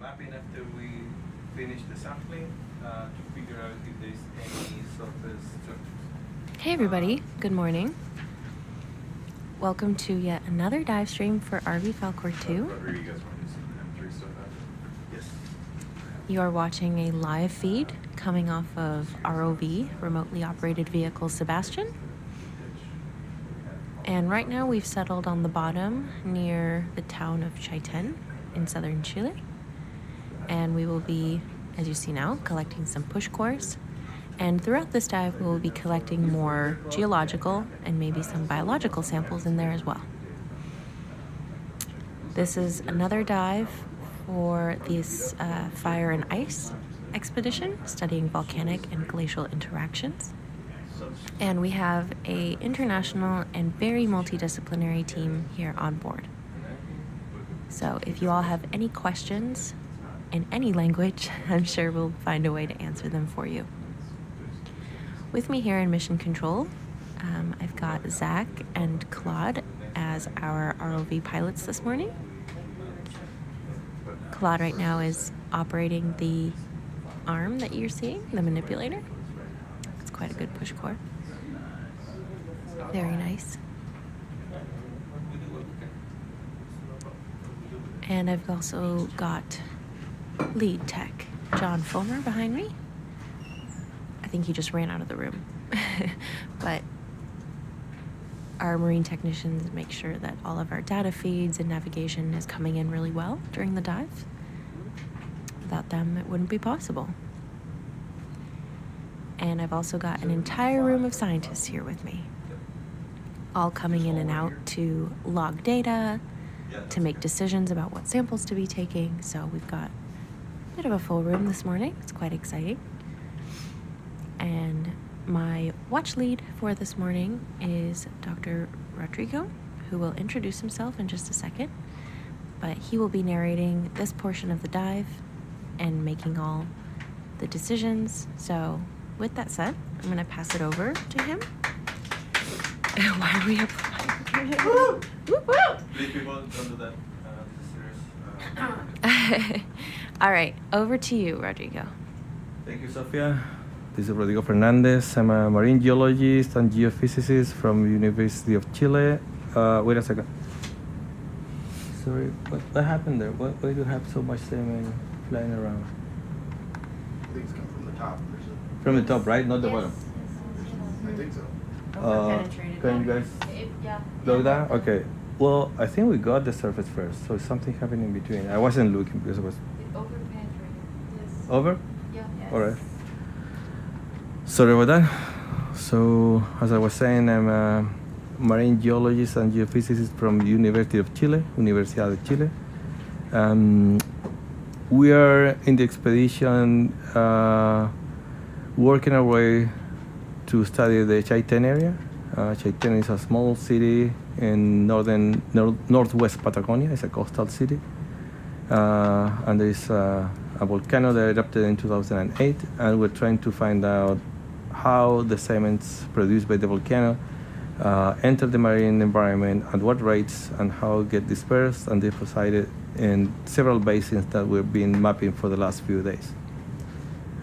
mapping after we finish the sampling to figure out if there's any surface structures. Hey everybody, good morning. Welcome to yet another dive stream for RV Falcor 2. Yes. You are watching a live feed coming off of ROV, Remotely Operated Vehicle Sebastian. And right now we've settled on the bottom near the town of Chaiten in southern Chile. And we will be, as you see now, collecting some push cores. And throughout this dive, we will be collecting more geological and maybe some biological samples in there as well. This is another dive for this fire and ice expedition, studying volcanic and glacial interactions. And we have an international and very multidisciplinary team here on board. So if you all have any questions in any language, I'm sure we'll find a way to answer them for you. With me here in Mission Control, I've got Zach and Claude as our ROV pilots this morning. Claude right now is operating the arm that you're seeing, the manipulator. It's quite a good push core. Very nice. And I've also got lead tech John Fulmer behind me. I think he just ran out of the room. But our marine technicians make sure that all of our data feeds and navigation is coming in really well during the dive. Without them, it wouldn't be possible. And I've also got an entire room of scientists here with me, all coming in and out to log data, to make decisions about what samples to be taking. So we've got a bit of a full room this morning. It's quite exciting. And my watch lead for this morning is Dr. Rodrigo, who will introduce himself in just a second. But he will be narrating this portion of the dive and making all the decisions. So with that said, I'm going to pass it over to him. Why are we applying? Whoop, whoop. Please people don't do that. Serious. All right, over to you, Rodrigo. Thank you, Sofia. This is Rodrigo Fernandez. I'm a marine geologist and geophysicist from University of Chile. Wait a second. Sorry, what happened there? Why do you have so much semen flying around? Things come from the top. From the top, right? Not the bottom. I think so. Can you guys do that? Okay. Well, I think we got the surface first, so something happened in between. I wasn't looking because it was Over-penetrated. Yes. over? Yeah. Yes. All right. Sorry about that. So, as I was saying, I'm a marine geologist and geophysicist from the University of Chile, Universidad de Chile. We are in the expedition working our way to study the Chaiten area. Chaiten is a small city in northwest Patagonia. It's a coastal city. And there is a volcano that erupted in 2008, and we're trying to find out how the sediments produced by the volcano enter the marine environment, at what rates, and how get dispersed and deposited in several basins that we've been mapping for the last few days.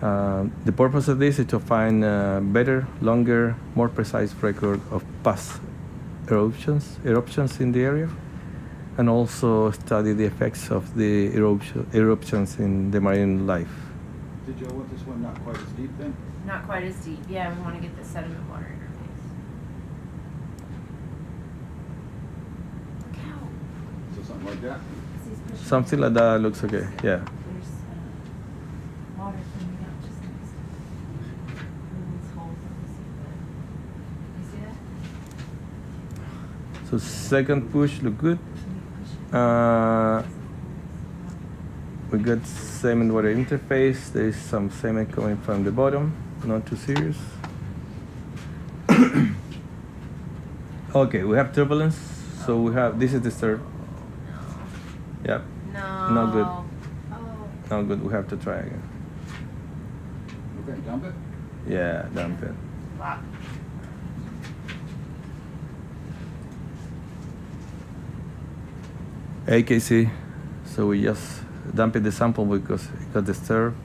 The purpose of this is to find better, longer, more precise record of past eruptions in the area, and also study the effects of the eruptions in the marine life. Did you want this one not quite as deep then? Not quite as deep. Yeah, we want to get the sediment water interface. Cow. So something like that? Something like that looks okay, yeah. There's water coming out just next to these holes. You see that? So second push look good. We got sediment water interface. There is some sediment coming from the bottom, not too serious. Okay, we have turbulence. So we have, this is the third. Yep, No. not good. Oh. Not good, we have to try again. Okay, dump it? Yeah, dump it. Wow. AKC, so we just dumping the sample because it got disturbed.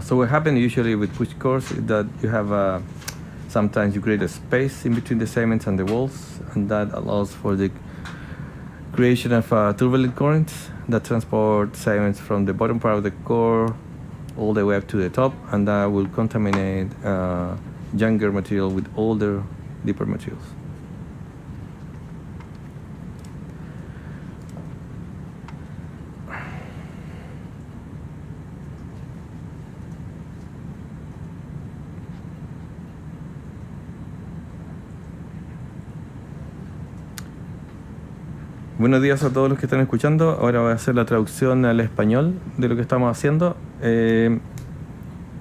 So what happens usually with push cores is that you have sometimes you create a space in between the sediments and the walls, and that allows for the creation of turbulent currents that transport sediments from the bottom part of the core all the way up to the top, and that will contaminate younger material with older, deeper materials. Buenos días a todos los que están escuchando. Ahora voy a hacer la traducción al español de lo que estamos haciendo.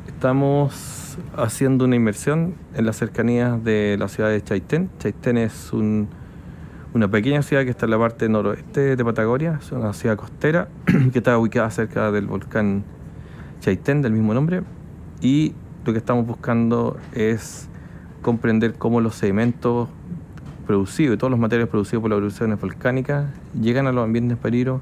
Estamos haciendo una inmersión en las cercanías de la ciudad de Chaitén. Chaitén es una pequeña ciudad que está en la parte noroeste de Patagonia. Es una ciudad costera que está ubicada cerca del volcán Chaitén, del mismo nombre. Y lo que estamos buscando es comprender cómo los sedimentos producidos y todos los materiales producidos por las erupciones volcánicas llegan a los ambientes marinos,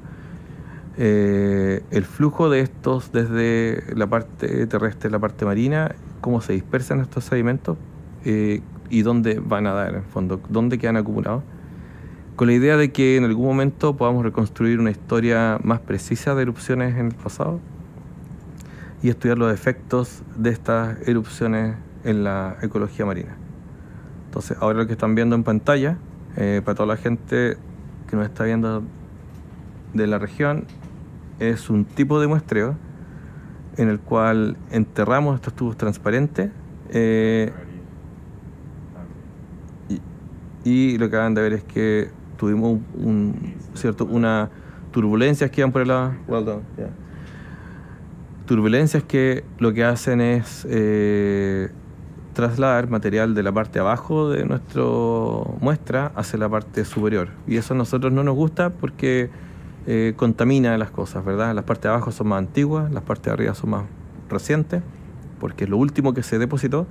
el flujo de estos desde la parte terrestre, la parte marina, cómo se dispersan estos sedimentos y dónde van a dar, en el fondo, dónde quedan acumulados, con la idea de que en algún momento podamos reconstruir una historia más precisa de erupciones en el pasado y estudiar los efectos de estas erupciones en la ecología marina. Entonces, ahora lo que están viendo en pantalla, para toda la gente que nos está viendo de la región, es un tipo de muestreo en el cual enterramos estos tubos transparentes y lo que acaban de ver es que tuvimos una turbulencias que iban por el lado. Well done. Yeah. Turbulencias que lo que hacen es trasladar material de la parte de abajo de nuestra muestra hacia la parte superior. Y eso a nosotros no nos gusta porque contamina las cosas, ¿verdad? Las partes de abajo son más antiguas, las partes de arriba son más recientes, porque es lo último que se depositó,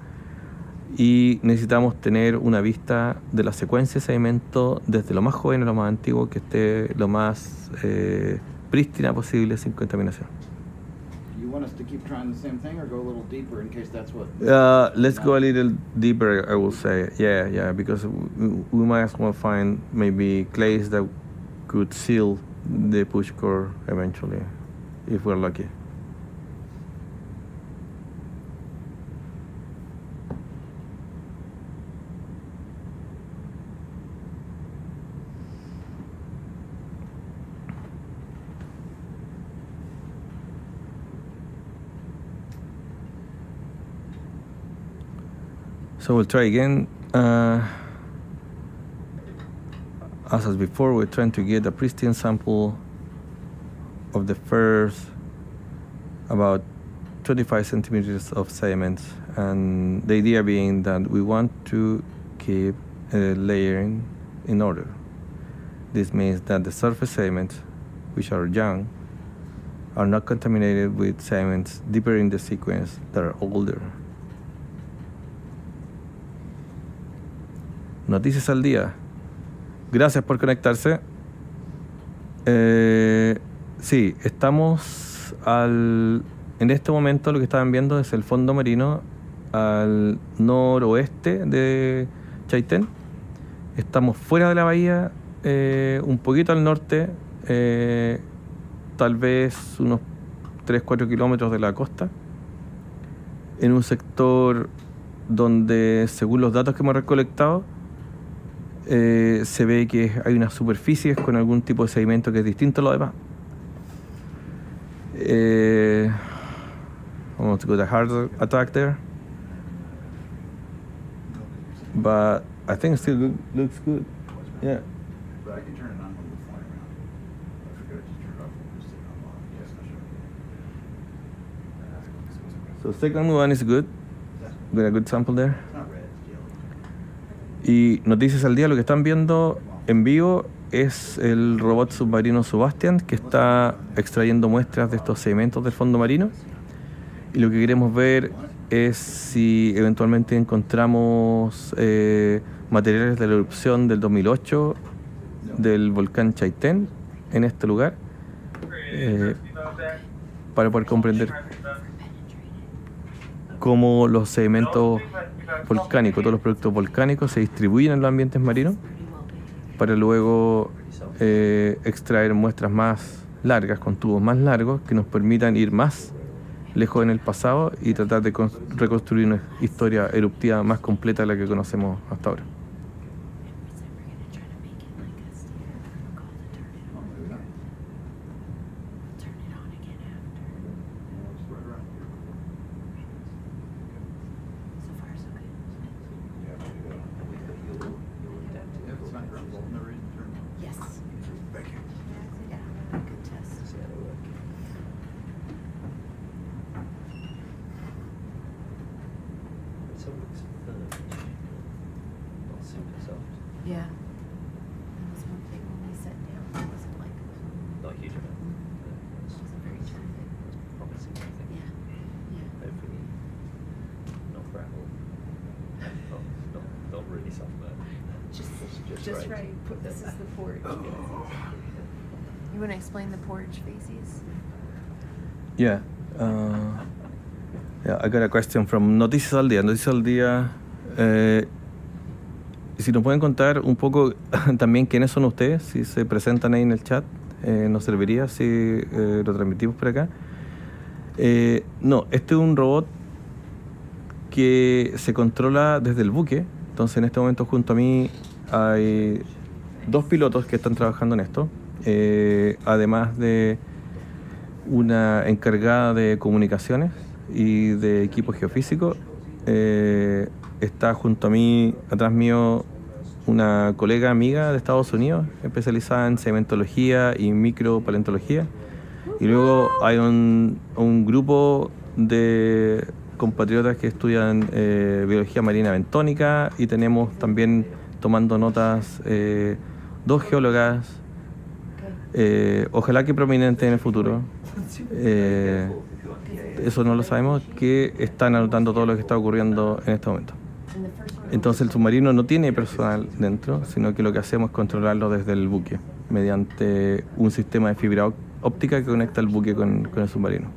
y necesitamos tener una vista de la secuencia de sedimento desde lo más joven a lo más antiguo, que esté lo más prístina posible, sin contaminación. You want us to keep trying the same thing or go a little deeper in case that's what... Let's go a little deeper, I will say. Yeah, because we might as well find maybe clays that could seal the push core eventually, if we're lucky. So we'll try again. As before, we're trying to get a pristine sample of the first about 25 centimeters of sediments, and the idea being that we want to keep layering in order. This means that the surface sediments, which are young, are not contaminated with sediments deeper in the sequence that are older. Noticias al día. Gracias por conectarse. Sí, estamos en este momento lo que estaban viendo es el fondo marino al noroeste de Chaitén. Estamos fuera de la bahía, un poquito al norte, tal vez unos 3-4 kilómetros de la costa, en un sector donde, según los datos que hemos recolectado, se ve que hay unas superficies con algún tipo de sedimento que es distinto a lo demás. Vamos a go to hard attack there, but I think it still looks good. Yeah. But I can turn it on when we're flying around. I forgot to turn it off when we're sitting on long. Yes, I'll show you. So second one is good. Got a good sample there. It's not red, it's yellow. Y noticias al día, lo que están viendo en vivo es el robot submarino Sebastian, que está extrayendo muestras de estos sedimentos del fondo marino. Y lo que queremos ver es si eventualmente encontramos materiales de la erupción del 2008 del volcán Chaitén en este lugar. para poder comprender cómo los sedimentos volcánicos, todos los productos volcánicos se distribuyen en los ambientes marinos para luego extraer muestras más largas, con tubos más largos, que nos permitan ir más lejos en el pasado y tratar de reconstruir una historia eruptiva más completa de la que conocemos hasta ahora. Yeah. That was one thing when we sat down. It wasn't like Not a huge amount. it wasn't very terrific. Promising, I think. Yeah. Yeah. Hopefully, not gravel. Not really soft, but Just right. This is the porch. You want to explain the porch faces? Yeah. I got a question from Noticias al Día. Noticias al Día. Si nos pueden contar un poco también quiénes son ustedes, si se presentan ahí en el chat, nos serviría si lo transmitimos por acá. No, este es un robot que se controla desde el buque. Entonces en este momento junto a mí hay 2 pilotos que están trabajando en esto, además de una encargada de comunicaciones y de equipo geofísico. Está junto a mí, atrás mío, una colega amiga de Estados Unidos, especializada en sedimentología y micropaleontología. Y luego hay un grupo de compatriotas que estudian biología marina bentónica, y tenemos también tomando notas 2 geólogas, ojalá que prominentes en el futuro. Eso no lo sabemos, que están anotando todo lo que está ocurriendo en este momento. Entonces el submarino no tiene personal dentro, sino que lo que hacemos es controlarlo desde el buque, mediante un sistema de fibra óptica que conecta el buque con el submarino.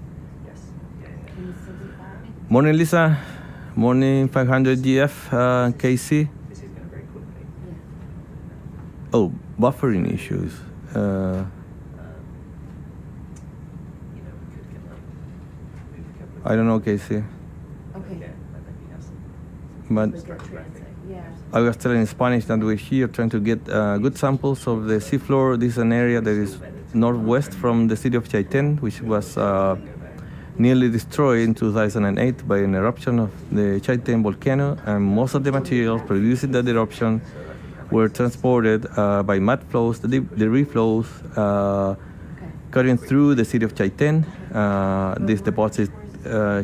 Morning Lisa, morning 500 GF, KC. this is going very quickly. Oh, buffering issues. You know, we could get like move a couple of I don't know, KC. Okay. and maybe have some But Yeah. I was telling in Spanish that we're here trying to get good samples of the seafloor. This is an area that is northwest from the city of Chaiten, which was nearly destroyed in 2008 by an eruption of the Chaiten volcano, and most of the materials produced in that eruption were transported by mud flows, the reflows, cutting through the city of Chaiten. These deposits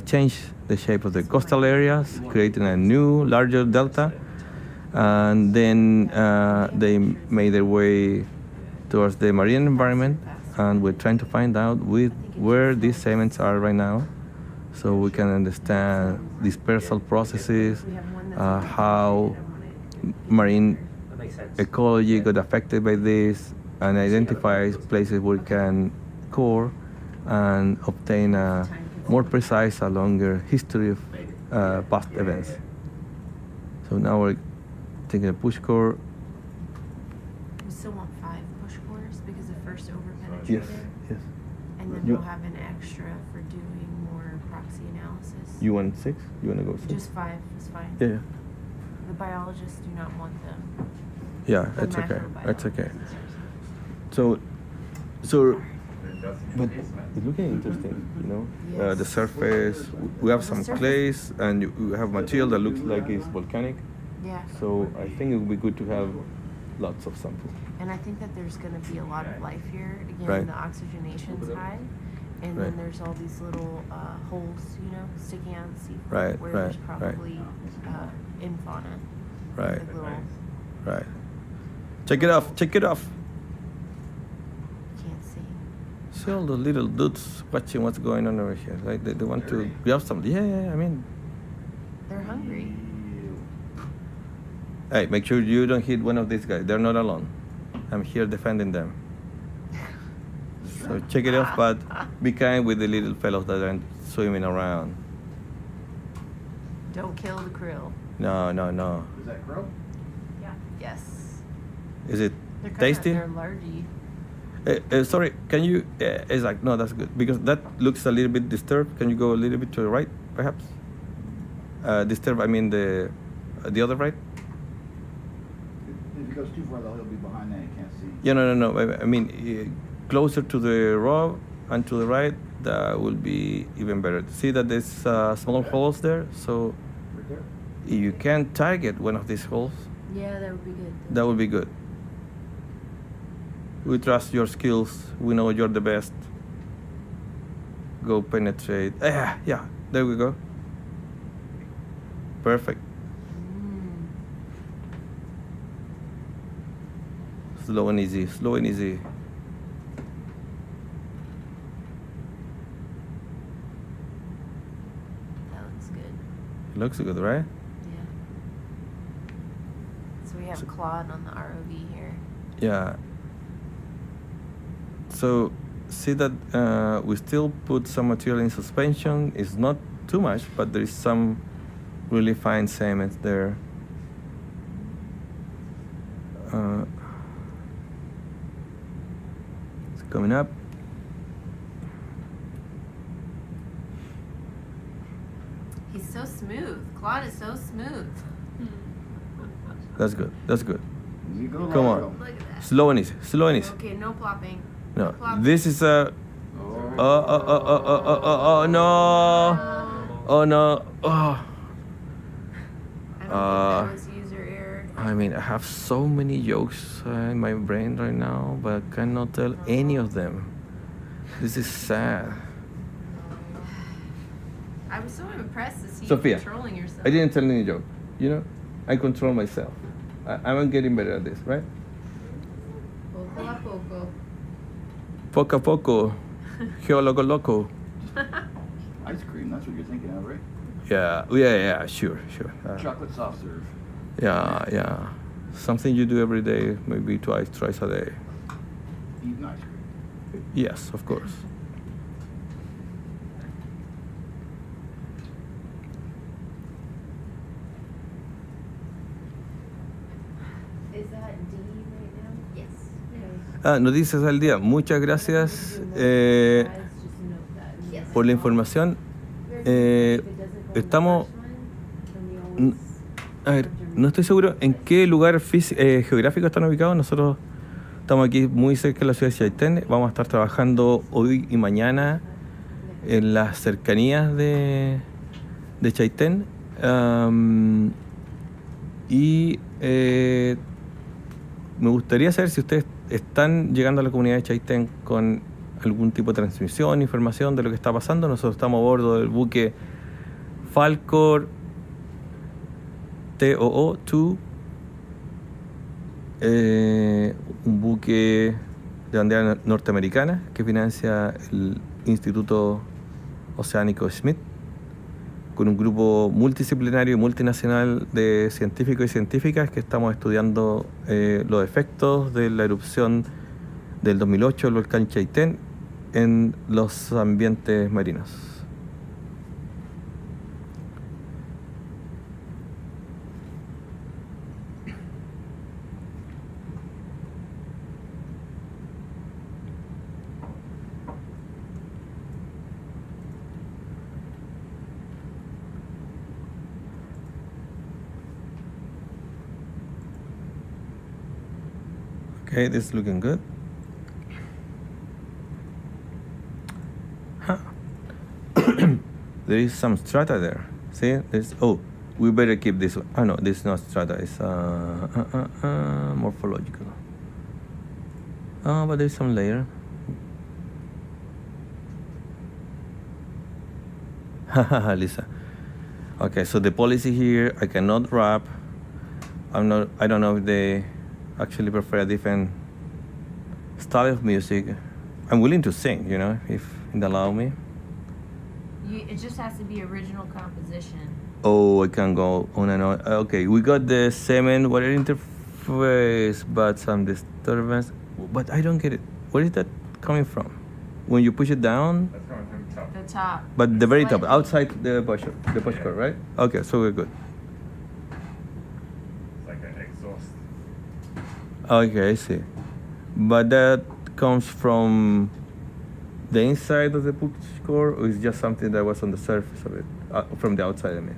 changed the shape of the coastal areas, creating a new, larger delta, and then they made their way towards the marine environment, and we're trying to find out where these sediments are right now, so we can understand dispersal processes, how marine that makes sense. ecology got affected by this, and identifies places we can core and obtain a more precise, a longer history of past events. So now we're taking a push core. We still want 5 push cores because the first over Yes, penetrated. yes. And then You- we'll have an extra for doing more proxy analysis. You want 6? You want to go 6? Just 5 is fine. Yeah, yeah. The biologists do not want them. Yeah, The that's okay. That's okay. macrobiologists. So, but it's looking interesting, you know. Yes. The surface, we have The some surface- clays, and we have material that looks like it's volcanic. Yeah. So I think it would be good to have lots of samples. And I think that there's going to be a lot of life here. Again, Right. the oxygenation's high. And Right. then there's all these little holes, you know, sticking out of the seafloor Right, where right, there's right. probably in fauna. Right, Like little, right. Check it off, check it off. can't see. See all the little dudes watching what's going on over here. Like they want to grab something. Yeah, I mean, They're hungry. hey, make sure you don't hit one of these guys. They're not alone. I'm here defending them. So check it off, but be kind with the little fellows that are swimming around. Don't kill the krill. No, no, no. Is that krill? Yes. Is it They're tasty? They're largy. Sorry, can you? It's like no, that's good because that looks a little bit disturbed. Can you go a little bit to the right, perhaps? Disturbed. I mean the other right. If he goes too far, though, he'll be behind that. He can't see. Yeah, no. I mean closer to the row and to the right. That will be even better. See that there's small holes there, so Right there? if you can target one of these holes, Yeah, that would be good. that would be good. We trust your skills. We know you're the best. Go penetrate. Yeah, there we go. Perfect. Slow and easy, slow and easy. That looks good. Looks good, right? Yeah. So we have Claude on the ROV here. Yeah. So see that we still put some material in suspension. It's not too much, but there is some really fine sediments there. It's coming up. He's so smooth. Claude is so smooth. That's good. That's good. You go, Come let on. go. Look at that. Slow and easy. Slow and easy. Okay, no plopping. No, plopping. this is a. Oh no! Oh no! Oh. I don't think that was user error. I mean, I have so many jokes in my brain right now, but I cannot tell any of them. This is sad. I was so impressed to see Sophia, you controlling yourself. I didn't tell any joke. You know, I control myself. I'm getting better at this, right? Poco a poco. Poco a poco, geoloco loco. Ice cream, that's what you're thinking of, right? Yeah, sure. Chocolate soft serve. Yeah. Something you do every day, maybe twice a day. Eating ice cream. Yes, of course. Is that D right now? Yes. Noticias al día. Muchas gracias por la información. Estamos. A ver, no estoy seguro en qué lugar geográfico están ubicados. Nosotros estamos aquí muy cerca de la ciudad de Chaitén. Vamos a estar trabajando hoy y mañana en las cercanías de Chaitén. Me gustaría saber si ustedes están llegando a la comunidad de Chaitén con algún tipo de transmisión, información de lo que está pasando. Nosotros estamos a bordo del buque Falcor TOO-2, un buque de bandera norteamericana que financia el Instituto Oceánico Schmidt, con un grupo multidisciplinario y multinacional de científicos y científicas que estamos estudiando los efectos de la erupción del 2008 del volcán Chaitén en los ambientes marinos. Okay, this is looking good. Huh. There is some strata there. See, there's. Oh, we better keep this one. Oh no, this is not strata. It's morphological. Oh, but there's some layer. Haha, Lisa. Okay, so the policy here, I cannot rap. I don't know if they actually prefer a different style of music. I'm willing to sing, you know, if it allow me. It just has to be original composition. Oh, I can go on and on. Okay, we got the semen water interface, but some disturbance. But I don't get it. What is that coming from? When you push it down, That's coming from the top. The top. but the very top, Slightly. outside the push cord, right? Okay, so we're good. It's like an exhaust. Okay, I see. But that comes from the inside of the push cord, or is just something that was on the surface of it, from the outside? I mean,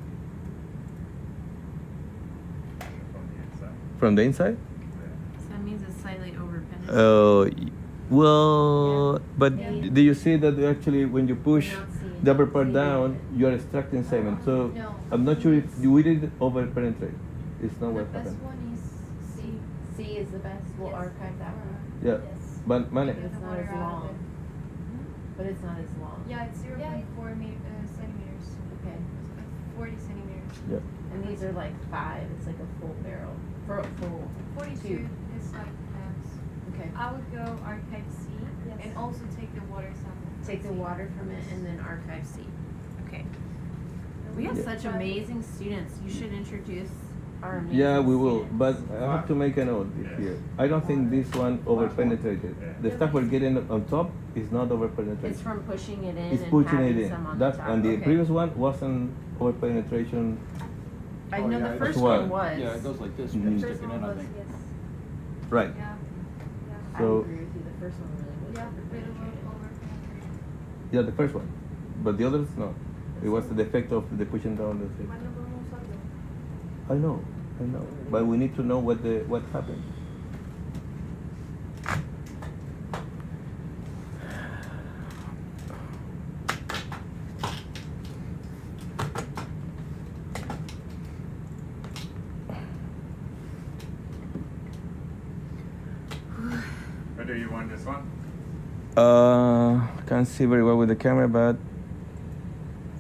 From the inside. from the inside? Yeah. So that means it's slightly overpenetrated. Well, but Yeah. do you see that actually when you push You're not seeing the upper part it. down, you are extracting sediment. So No. I'm not sure if we did over penetrate. It's not The what best happened. one is C. C is the best. We'll Yes. archive that one. Yeah, Yes. but money. But it's not as long. But it's not as long. Yeah, it's 0.4 centimeters. Okay. 40 centimeters. Yeah. And these are like 5. It's like a full barrel. For a full 42 tube. is like max. Okay. I would go archive C and also take the water sample. Take the water from it and then archive C. Okay. We have Yeah. such amazing students. You should introduce our amazing Yeah, we will. students. But I have to make a note here. I don't think this one over penetrated. The stuff we're getting on top is not over penetrated. It's from pushing it in It's and pushing having it in. some on That's the top. and the Okay. previous one wasn't over penetration. I Oh, know yeah, the it first goes- one was. Yeah, it goes like this Mhm. when you First stick it one in, I was, think. yes. Right. Yeah. I So- agree with you. The first one really was Yeah, over really penetrated. over penetrated. Yeah, the first one. But the others no. It was the effect of the pushing down the thing. ¿Cuándo podemos usarlo? I know. But we need to know what happened. Or do you want this one? Can't see very well with the camera, but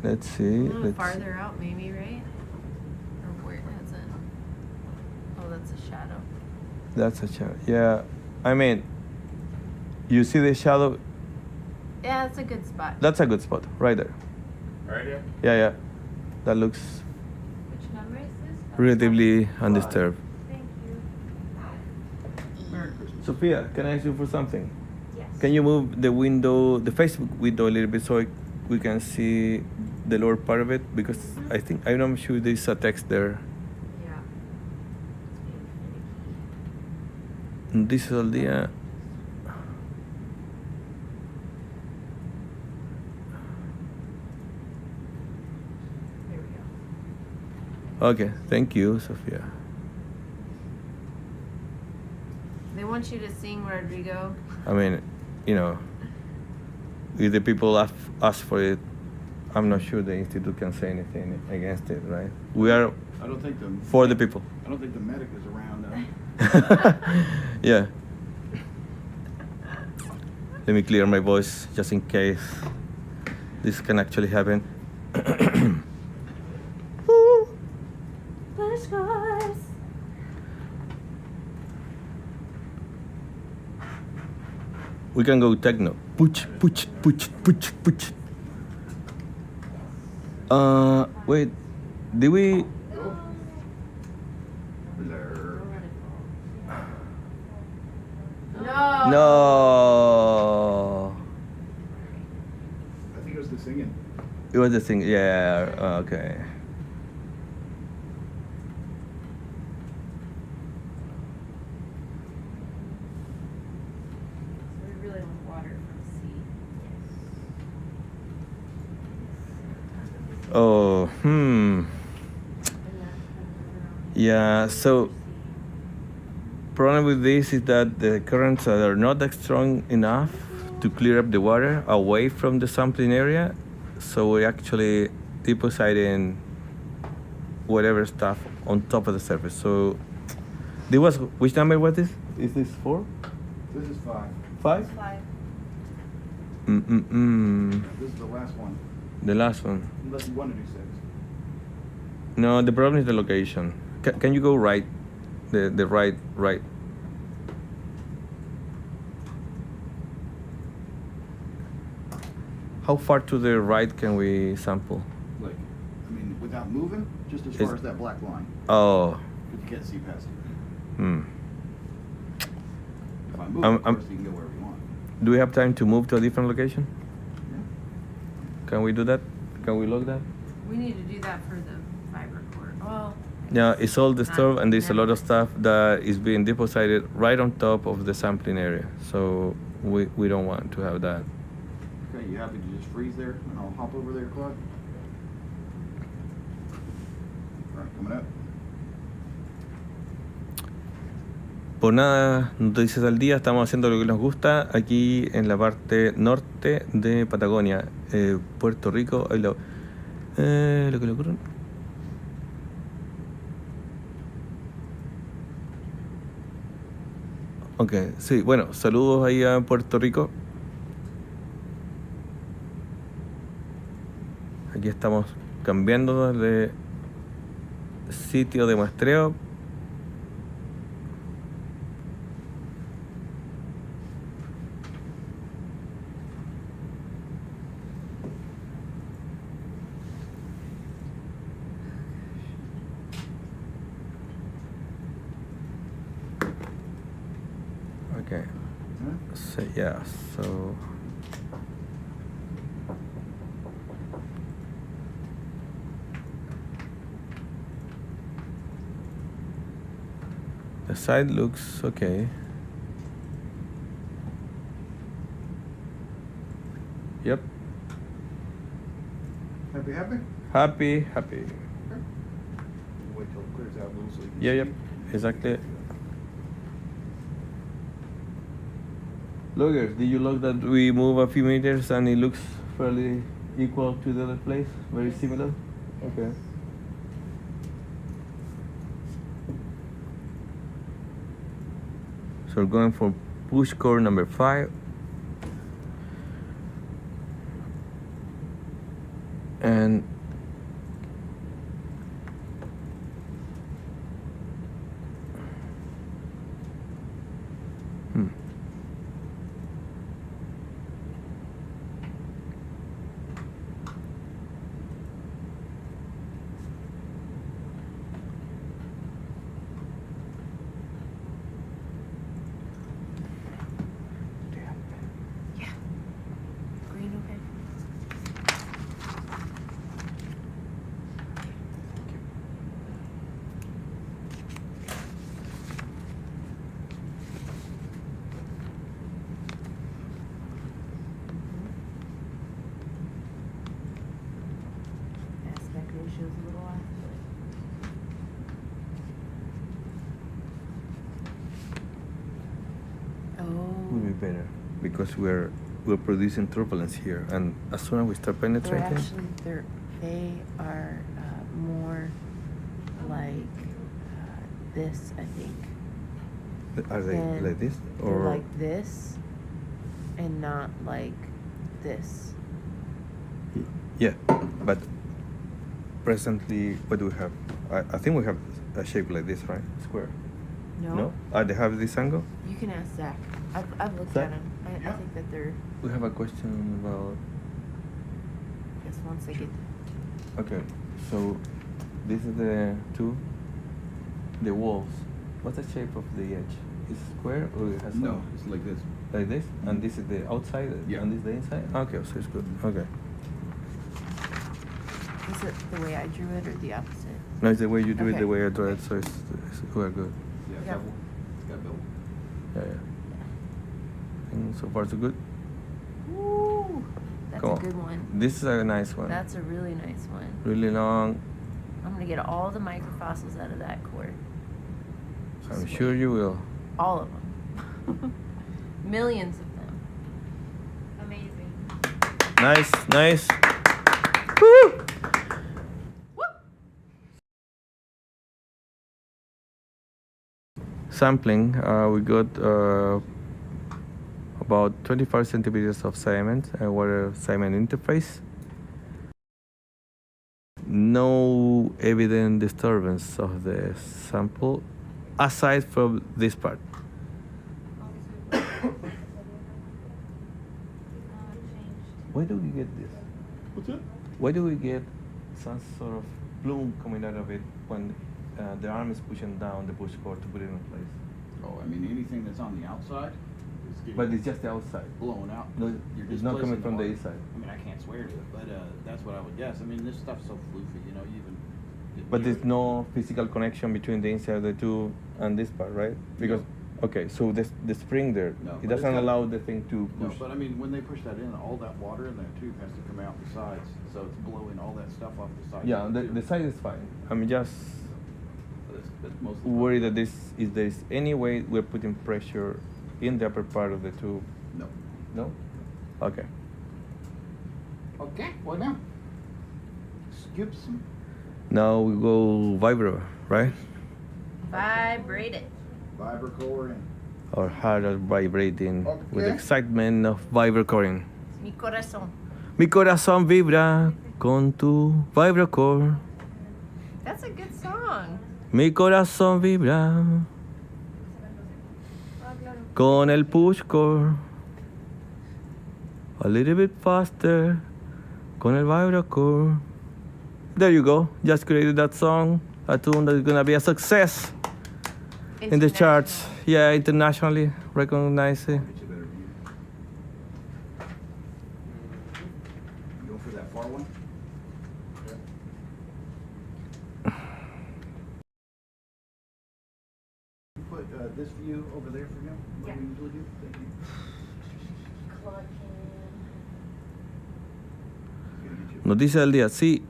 let's see. A little Let's farther out, maybe, right? Or where is it? Oh, that's a shadow. That's a shadow. Yeah, I mean, you see the shadow. Yeah, that's a good spot. That's a good spot, right there. Right here? Yeah. That looks Which number is this? relatively undisturbed. Thank you. Merry Christmas. Sophia, can I ask you for something? Yes. Can you move the window, the Facebook window a little bit so we can see the lower part of it? Because I'm not sure there's a text there. Yeah. It's being finicky. This is all the. There we go. Okay, thank you, Sophia. They want you to sing Rodrigo. I mean, if the people ask for it, I'm not sure the institute can say anything against it, right? We are I don't think for the people. I don't think the medic is around though. Yeah. Let me clear my voice just in case this can actually happen. Woo. Flashcards. We can go techno. Puch. Wait. Did we? Blur. No. No. I think it was the singing. It was the thing. Yeah. Okay. So we really want water from C. Oh. Yeah. So. Problem with this is that the currents are not that strong enough to clear up the water away from the sampling area, so we're actually depositing whatever stuff on top of the surface. So, which number was this? Is this 4? This is 5. 5? 5. This is the last one. The last one. Unless you want to do 6. No, the problem is the location. Can you go right? The right. How far to the right can we sample? Like, I mean, without moving, just as Is- far as that black line. Oh. But you can't see past it. Hmm. If I move, I'm- of course, you can go wherever you want. Do we have time to move to a different location? Can we do that? Can we log that? We need to do that for the Vibra core. Well. Yeah, it's all disturbed and there's a lot of Never. stuff that is being deposited right on top of the sampling area. So we don't want to have that. Okay, you happy to just freeze there and I'll hop over there, Claude? All right, coming up. Por nada, noticias al día, estamos haciendo lo que nos gusta aquí en la parte norte de Patagonia, Puerto Rico. Ahí lo que le ocurre. Ok, sí, bueno, saludos ahí a Puerto Rico. Aquí estamos cambiando de sitio de muestreo. Okay. So yeah, so the side looks okay. Yep. Happy, happy? Happy. Wait till it clears out a little so you can Yeah, see. yep. Exactly. Loggers, did you log that we move a few meters and it looks fairly equal to the other place? Very similar? Okay. So we're going for push core number 5. And Green, okay. Aspect ratio's a little off, but. will be better because we're producing turbulence here, and as soon as we start penetrating, They are more like this, I think. are they than- like this they're or like this, and not like this. yeah? But presently, what do we have? I think we have a shape like this, right? Square. No? They have this angle. You can ask Zach. I've looked Zach? at them. I Yeah. think that they're We have a question about. just once they get. Okay, so this is the walls. What's the shape of the edge? Is it square or it has No, it's like this. like this? And this is the outside Yeah. and this is the inside? Okay, so it's good. Okay. Is it the way I drew it or the opposite? No, it's the way you do it, Okay. the way I draw it, so we're good. Yeah, Yeah. bevel. It's got bevel. Yeah. And so far so good. Ooh, that's Come a on. good one. This is a nice one. That's a really nice one. Really long. I'm gonna get all the microfossils out of that core. I'm sure you will. All of them. Millions of them. Amazing. Nice. Woo! Sampling, we got about 25 centimeters of sediment and water sediment interface. No evident disturbance of the sample aside from this part. Why do we get this? What's it? Why do we get some sort of plume coming out of it when the arm is pushing down the push cord to put it in place? Oh, I mean, anything that's on the outside is getting But it's just the outside. blown out. No, You're it's not coming displacing from the water. inside. I mean, I can't swear to it, but that's what I would guess. I mean, this stuff's so floofy, you know, you even. But there's no physical connection between the inside of the tube and this part, right? Because, okay, so the spring there, No, it but it's doesn't got- allow the thing to No, push. but I mean, when they push that in, all that water in that tube has to come out the sides, so it's blowing all that stuff off the sides. Yeah, of the tube. side is fine. I'm just But it's mostly worried that if there is any way we're putting pressure in the upper part of the tube. No. No? Okay. Okay, what now? Skip some. Now we go Vibra, right? Vibrate it. Vibra core in. Our heart are vibrating with Okay. excitement of Vibra coring. Mi corazón. Mi corazón vibra con tu Vibra core. That's a good song. Mi corazón vibra con el push core. A little bit faster con el Vibra core. There you go. Just created that song, a tune that is gonna be a success in the charts. Yeah, internationally recognized. Get you a better view. You go for that far one? You put this view over there for him, like we usually do? Thank you. Noticia del día. Sí,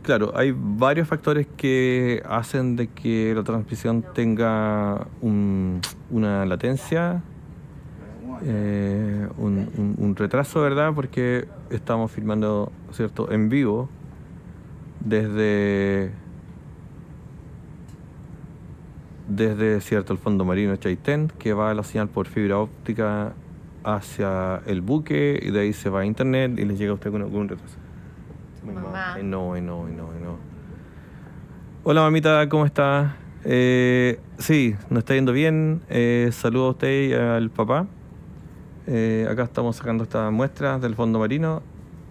claro, hay varios factores que hacen de que la transmisión tenga una latencia, un retraso, ¿verdad? Porque estamos filmando, ¿cierto?, en vivo desde, ¿cierto?, el fondo marino Chaitén, que va la señal por fibra óptica hacia el buque y de ahí se va a internet y les llega a usted con un retraso. Mamá. Ay, no. Hola mamita, ¿cómo está? Sí, nos está yendo bien. Saludo a usted y al papá. Acá estamos sacando estas muestras del fondo marino.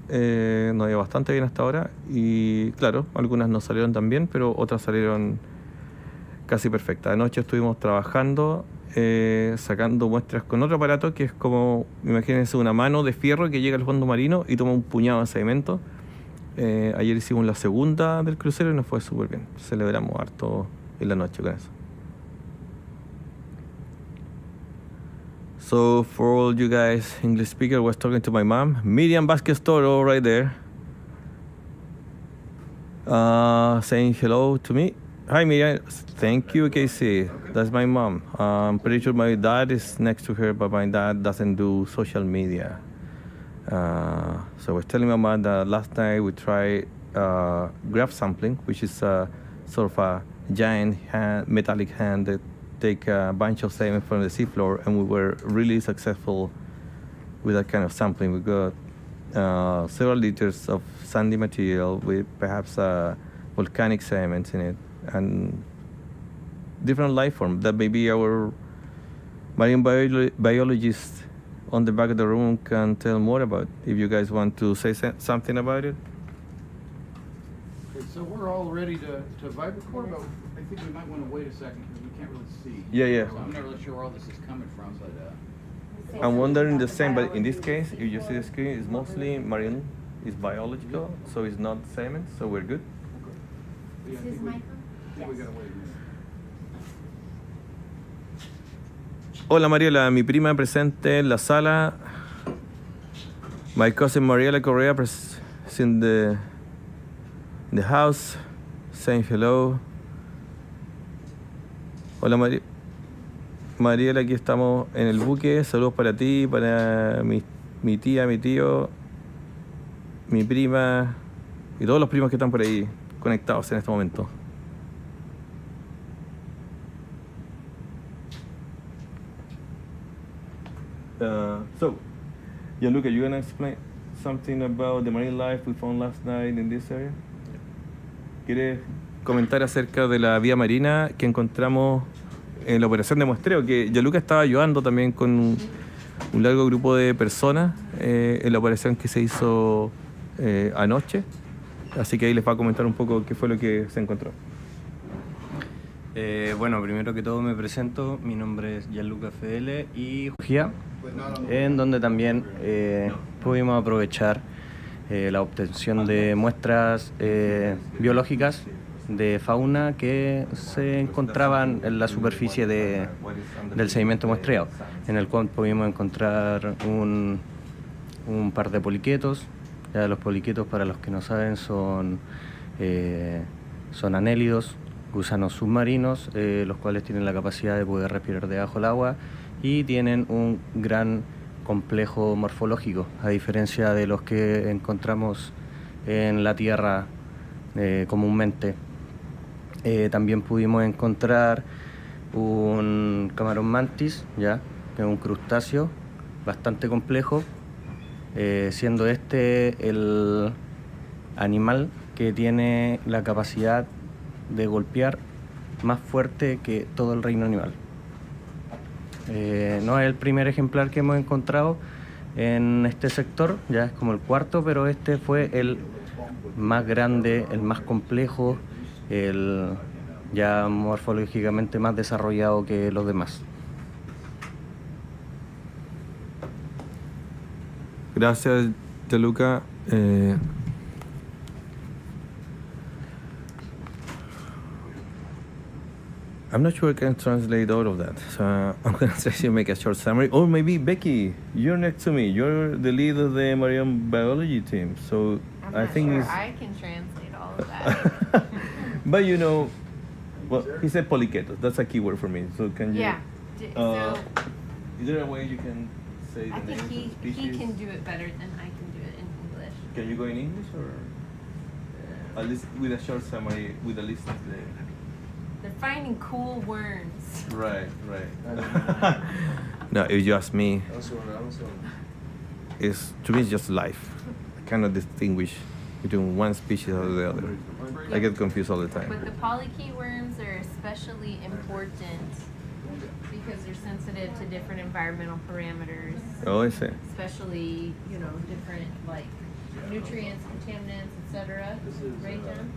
Nos ha ido bastante bien hasta ahora. Y claro, algunas no salieron tan bien, pero otras salieron casi perfectas. Anoche estuvimos trabajando, sacando muestras con otro aparato que es como, imagínense, una mano de fierro que llega al fondo marino y toma un puñado de sedimento. Ayer hicimos la segunda del crucero y nos fue súper bien. Celebramos harto en la noche con eso. So for all you guys English speaker, I was talking to my mom, Miriam Vasquez Toro, right there, saying hello to me. Hi Miriam, thank you Casey. That's my mom. I'm pretty sure my dad is next to her, but my dad doesn't do social media. So I was telling my mom that last night we tried graph sampling, which is sort of a giant metallic hand that take a bunch of sediment from the seafloor, and we were really successful with that kind of sampling. We got several liters of sandy material with perhaps volcanic sediments in it, and different life forms that maybe our marine biologists on the back of the room can tell more about. If you guys want to say something about it. Okay, so we're all ready to vibracore, but I think we might want to wait a second because we can't really see. Yeah. So I'm not really sure where all this is coming from, but I'm wondering the same, but in this case, if you see the screen, it's mostly marine, it's biological, so it's not sediment, so we're good. yeah, I think we gotta wait a minute. Hola Mariela, mi prima presente en la sala. My cousin Mariela Correa is in the house, saying hello. Hola Mariela, aquí estamos en el buque. Saludos para ti, para mi tía, mi tío, mi prima y todos los primos que están por ahí conectados en este momento. So, Gianluca, you gonna explain something about the marine life we found last night in this area? ¿Quieres comentar acerca de la vía marina que encontramos en la operación de muestreo? Que Gianluca estaba ayudando también con un largo grupo de personas en la operación que se hizo anoche. Así que ahí les va a comentar un poco qué fue lo que se encontró. Bueno, primero que todo me presento, mi nombre es Gianluca Fedele y en donde también pudimos aprovechar la obtención de muestras biológicas de fauna que se encontraban en la superficie del sedimento muestreado, en el cual pudimos encontrar un par de poliquetos. Ya los poliquetos, para los que no saben, son anélidos, gusanos submarinos, los cuales tienen la capacidad de poder respirar debajo del agua y tienen un gran complejo morfológico, a diferencia de los que encontramos en la tierra comúnmente. También pudimos encontrar un camarón mantis, ya, que es un crustáceo bastante complejo, siendo este el animal que tiene la capacidad de golpear más fuerte que todo el reino animal. No es el primer ejemplar que hemos encontrado en este sector, ya es como el cuarto, pero este fue el más grande, el más complejo, el ya morfológicamente más desarrollado que los demás. Gracias, Gianluca. I'm not sure I can translate all of that, so I'm going to try to make a short summary. Or maybe Becky, you're next to me. You're the lead of the marine biology team, so I think it's... I can translate all of that. But you know, well, he said poliquetos. That's a keyword for me. So can you? Yeah. So Is there a way you can say the I names think of the he species? can do it better than I can do it in English. Can you go in English or at least with a short summary with a list of the? They're finding cool worms. Right. No, if you ask me, to me it's just life. I cannot distinguish between one species or the other. I get confused all the time. But the polychaete worms are especially important because they're sensitive to different environmental parameters, Oh, I see. especially, different like nutrients, contaminants, etc. Right, John?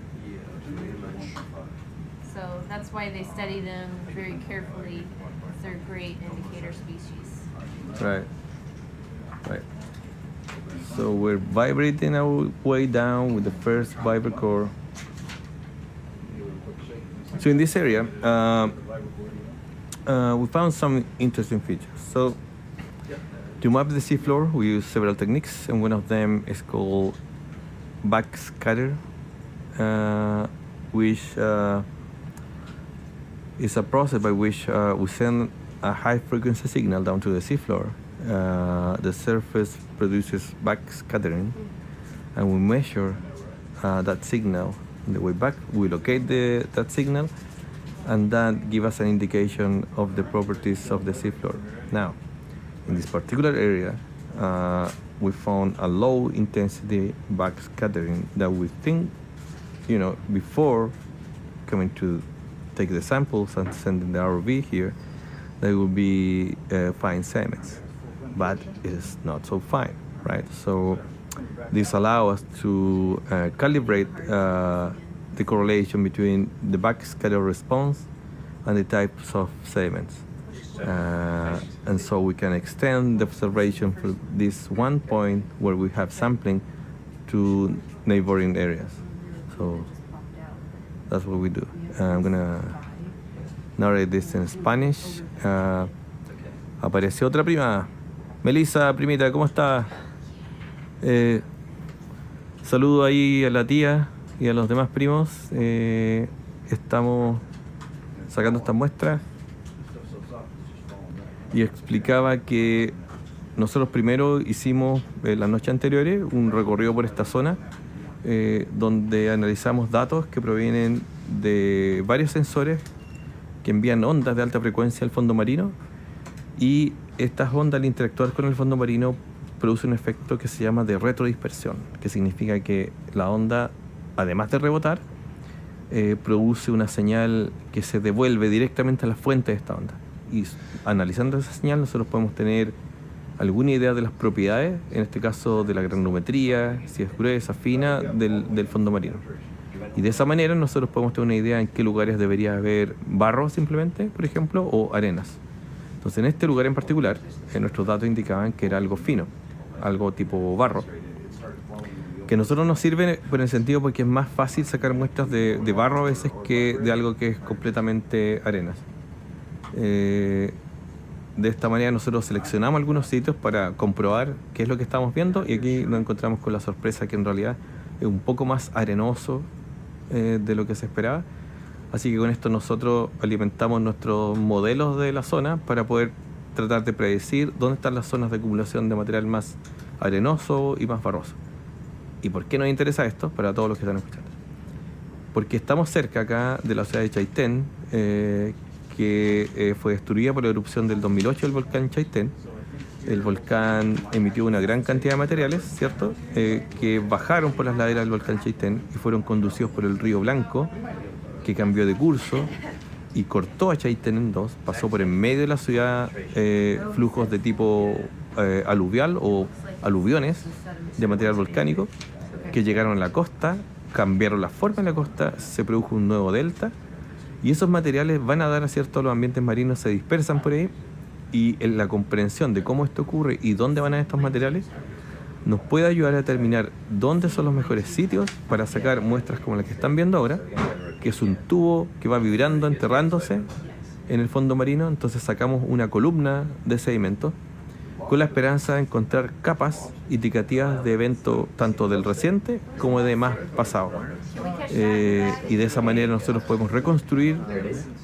So that's why they study them very carefully. They're great indicator species. Right. So we're vibrating our way down with the first Vibra core. So in this area, we found some interesting features. So to map the seafloor, we use several techniques, and one of them is called backscatter, which is a process by which we send a high-frequency signal down to the seafloor. The surface produces backscattering, and we measure that signal on the way back. We locate that signal, and that gives us an indication of the properties of the seafloor. Now, in this particular area, we found a low-intensity backscattering that we think, before coming to take the samples and sending the ROV here, they will be fine sediments, but it's not so fine, right? So this allows us to calibrate the correlation between the backscatter response and the types of sediments. And so we can extend the observation from this one point where we have sampling to neighboring areas. So that's what we do. I'm gonna narrate this in Spanish. Apareció otra prima. Melissa, primita, ¿cómo está? Saludo ahí a la tía y a los demás primos. Estamos sacando estas muestras. Y explicaba que nosotros primero hicimos las noches anteriores un recorrido por esta zona donde analizamos datos que provienen de varios sensores que envían ondas de alta frecuencia al fondo marino, y estas ondas, al interactuar con el fondo marino, producen un efecto que se llama de retrodispersión, que significa que la onda, además de rebotar, produce una señal que se devuelve directamente a la fuente de esta onda. Y analizando esa señal nosotros podemos tener alguna idea de las propiedades, en este caso de la granulometría, si es gruesa, fina, del fondo marino. Y de esa manera nosotros podemos tener una idea en qué lugares debería haber barro simplemente, por ejemplo, o arenas. Entonces, en este lugar en particular, nuestros datos indicaban que era algo fino, algo tipo barro, que a nosotros nos sirve por el sentido porque es más fácil sacar muestras de barro a veces que de algo que es completamente arenas. De esta manera nosotros seleccionamos algunos sitios para comprobar qué es lo que estamos viendo, y aquí nos encontramos con la sorpresa que en realidad es un poco más arenoso de lo que se esperaba. Así que con esto nosotros alimentamos nuestros modelos de la zona para poder tratar de predecir dónde están las zonas de acumulación de material más arenoso y más barroso. ¿Y por qué nos interesa esto? Para todos los que están escuchando. Porque estamos cerca acá de la ciudad de Chaitén, que fue destruida por la erupción del 2008 del volcán Chaitén. El volcán emitió una gran cantidad de materiales, ¿cierto? Que bajaron por las laderas del volcán Chaitén y fueron conducidos por el río Blanco, que cambió de curso y cortó a Chaitén en dos. Pasó por en medio de la ciudad flujos de tipo aluvial o aluviones de material volcánico que llegaron a la costa, cambiaron la forma de la costa, se produjo un nuevo delta, y esos materiales van a dar a ciertos los ambientes marinos, se dispersan por ahí, y en la comprensión de cómo esto ocurre y dónde van a estos materiales nos puede ayudar a determinar dónde son los mejores sitios para sacar muestras como la que están viendo ahora, que es un tubo que va vibrando, enterrándose en el fondo marino. Entonces sacamos una columna de sedimento con la esperanza de encontrar capas indicativas de evento tanto del reciente como de más pasado. Y de esa manera nosotros podemos reconstruir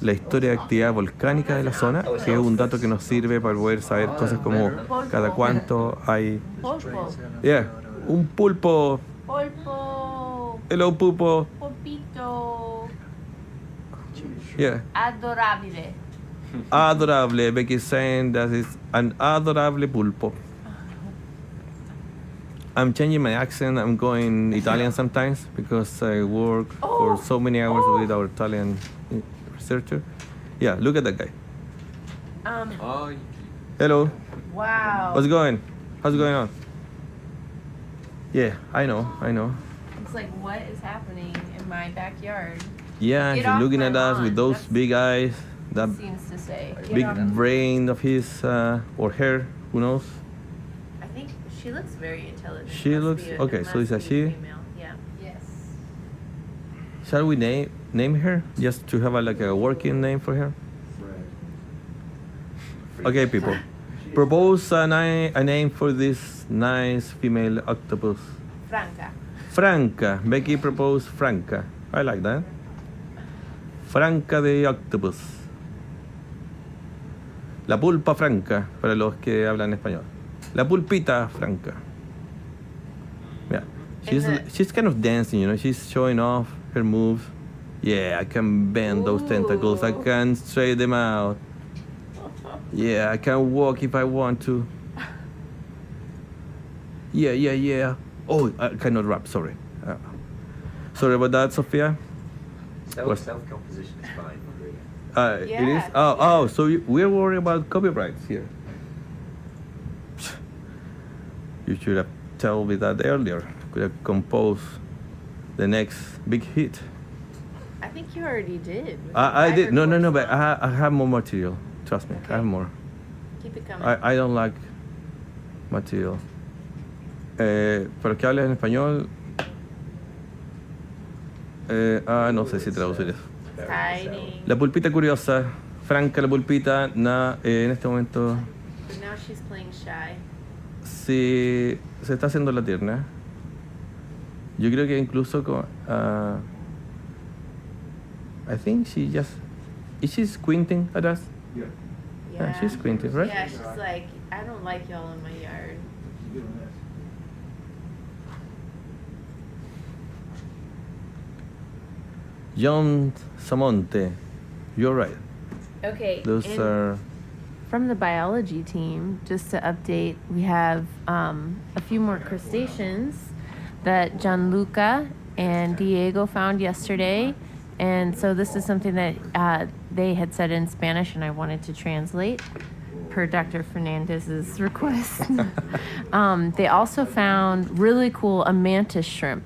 la historia de actividad volcánica de la zona, que es un dato que nos sirve para poder saber cosas como cada cuánto hay... Pulpo. Yeah, un pulpo. Pulpo. Hello, pulpo. Pulpito. Yeah. Adorable. Adorable. Becky is saying that it's an adorable pulpo. I'm changing my accent. I'm going Italian sometimes because I work for so many hours with our Italian researcher. Yeah, look at that guy. Hello. Wow. How's it going? How's it going on? Yeah, I know. It's like, what is happening in my backyard? Yeah, Get he's off looking my at us lawn. with those That's- big eyes, that Seems to say. Get big off. brain of his or hair, who knows? I think she looks very intelligent. She Must looks- be okay, it so must it's a be she? female. Yeah. Yes. Shall we name her just to have like a working name for her? Okay, people, propose a name for this nice female octopus. Franca. Franca. Becky proposed Franca. I like that. Franca de octopus. La pulpa franca, para los que hablan español. La pulpita franca. Yeah. She's kind of dancing, you know. She's showing off her moves. Yeah, I can bend those tentacles. I can straight them out. Yeah, I can walk if I want to. Yeah. Oh, I cannot rap, sorry. Sorry about that, Sophia. Self-composition is fine. It is? Oh, so we're worried about copyrights here. You should have told me that earlier. Could have composed the next big hit. I think you already did. with I the did. No, Vibra but song. I have more material. Trust me, I have more. Keep it coming. I don't like material. Pero que hables en español. No sé si traducir eso. Hiding. La pulpita curiosa, Franca la pulpita, en este momento But now she's playing shy. sí se está haciendo la tierna. Yo creo que incluso con, I think is she squinting at us? Yeah, she's squinting, right? Yeah, she's like, I don't like y'all in my yard. John Samonte, you're right. Okay. Those and are from the biology team, just to update, we have a few more crustaceans that Gianluca and Diego found yesterday. And so this is something that they had said in Spanish, and I wanted to translate per Dr. Fernandez's request. They also found really cool a mantis shrimp.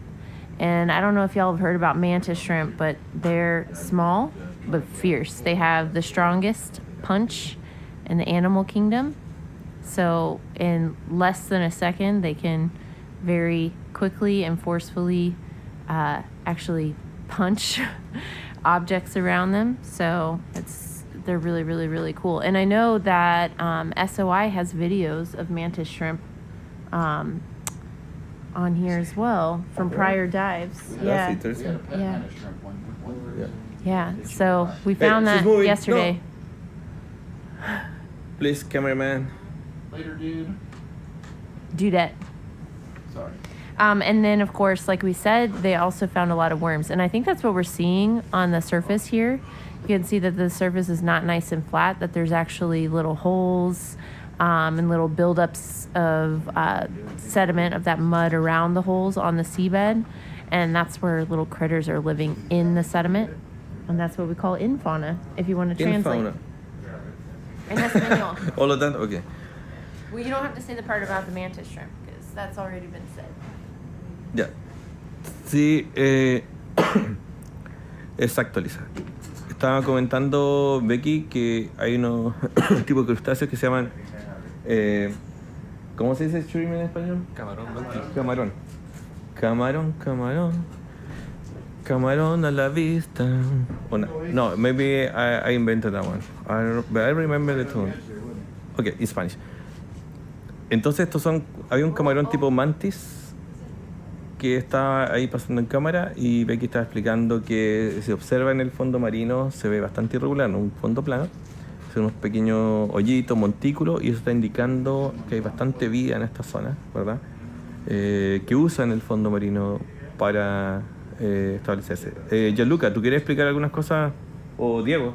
And I don't know if y'all have heard about mantis shrimp, but they're small but fierce. They have the strongest punch in the animal kingdom. So in less than a second, they can very quickly and forcefully actually punch objects around them. So they're really, really, really cool. And I know that SOI has videos of mantis shrimp on here as well from prior dives. That's interesting. Yeah. Yeah. Yeah. So we found she's that moving. yesterday. No. Please, cameraman. Later, dude. Dudette. Sorry. And then, of course, like we said, they also found a lot of worms. And I think that's what we're seeing on the surface here. You can see that the surface is not nice and flat, that there's actually little holes and little buildups of sediment of that mud around the holes on the seabed. And that's where little critters are living in the sediment. And that's what we call infauna, if you want to translate. Infauna. En español. All of that? Okay. Well, you don't have to say the part about the mantis shrimp, because that's already been said. Ya. Sí, exacto, Lisa. Estaba comentando Becky que hay unos tipos de crustáceos que se llaman, ¿cómo se dice shrimp en español? Camarón, Camarón. Camarón a la vista. Oh, no, maybe I invented that one. But I remember the tune. Okay, in Spanish. Entonces había un camarón tipo mantis que estaba ahí pasando en cámara y Becky estaba explicando que se observa en el fondo marino, se ve bastante irregular, no un fondo plano, son unos pequeños hoyitos, montículos, y eso está indicando que hay bastante vida en esta zona, ¿verdad? Que usan el fondo marino para establecerse. Gianluca, ¿tú quieres explicar algunas cosas, o Diego,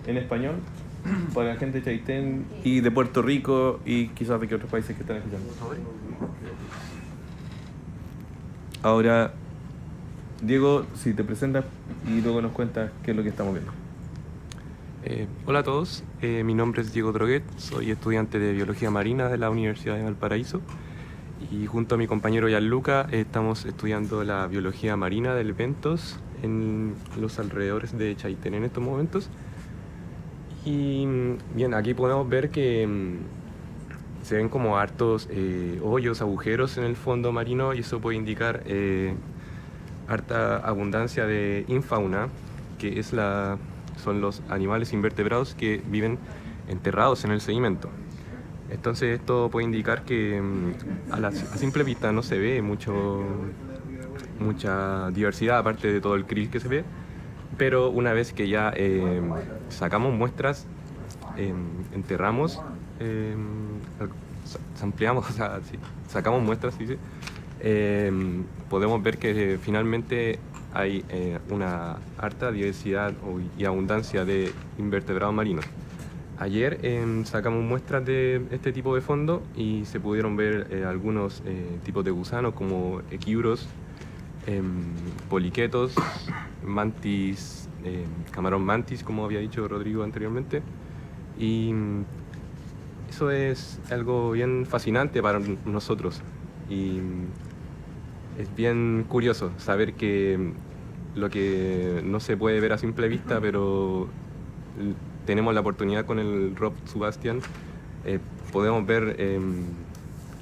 en español, para la gente de Chaitén y de Puerto Rico y quizás de que otros países que están escuchando? Ahora, Diego, si te presentas y luego nos cuentas qué es lo que estamos viendo. Hola a todos, mi nombre es Diego Droguet, soy estudiante de Biología Marina de la Universidad de Valparaíso y junto a mi compañero Gianluca estamos estudiando la Biología Marina del Ventos en los alrededores de Chaiten en estos momentos. Y bien, aquí podemos ver que se ven como hartos hoyos, agujeros en el fondo marino, y eso puede indicar harta abundancia de infauna, que son los animales invertebrados que viven enterrados en el sedimento. Entonces esto puede indicar que a simple vista no se ve mucha diversidad, aparte de todo el krill que se ve, pero una vez que ya sacamos muestras, enterramos, ampliamos, o sea, sí, sacamos muestras, ¿sí? Podemos ver que finalmente hay una harta diversidad y abundancia de invertebrados marinos. Ayer sacamos muestras de este tipo de fondo y se pudieron ver algunos tipos de gusanos como equiuros, poliquetos, mantis, camarón mantis, como había dicho Rodrigo anteriormente. Y eso es algo bien fascinante para nosotros. Y es bien curioso saber que lo que no se puede ver a simple vista, pero tenemos la oportunidad con el Rob Sebastian, podemos ver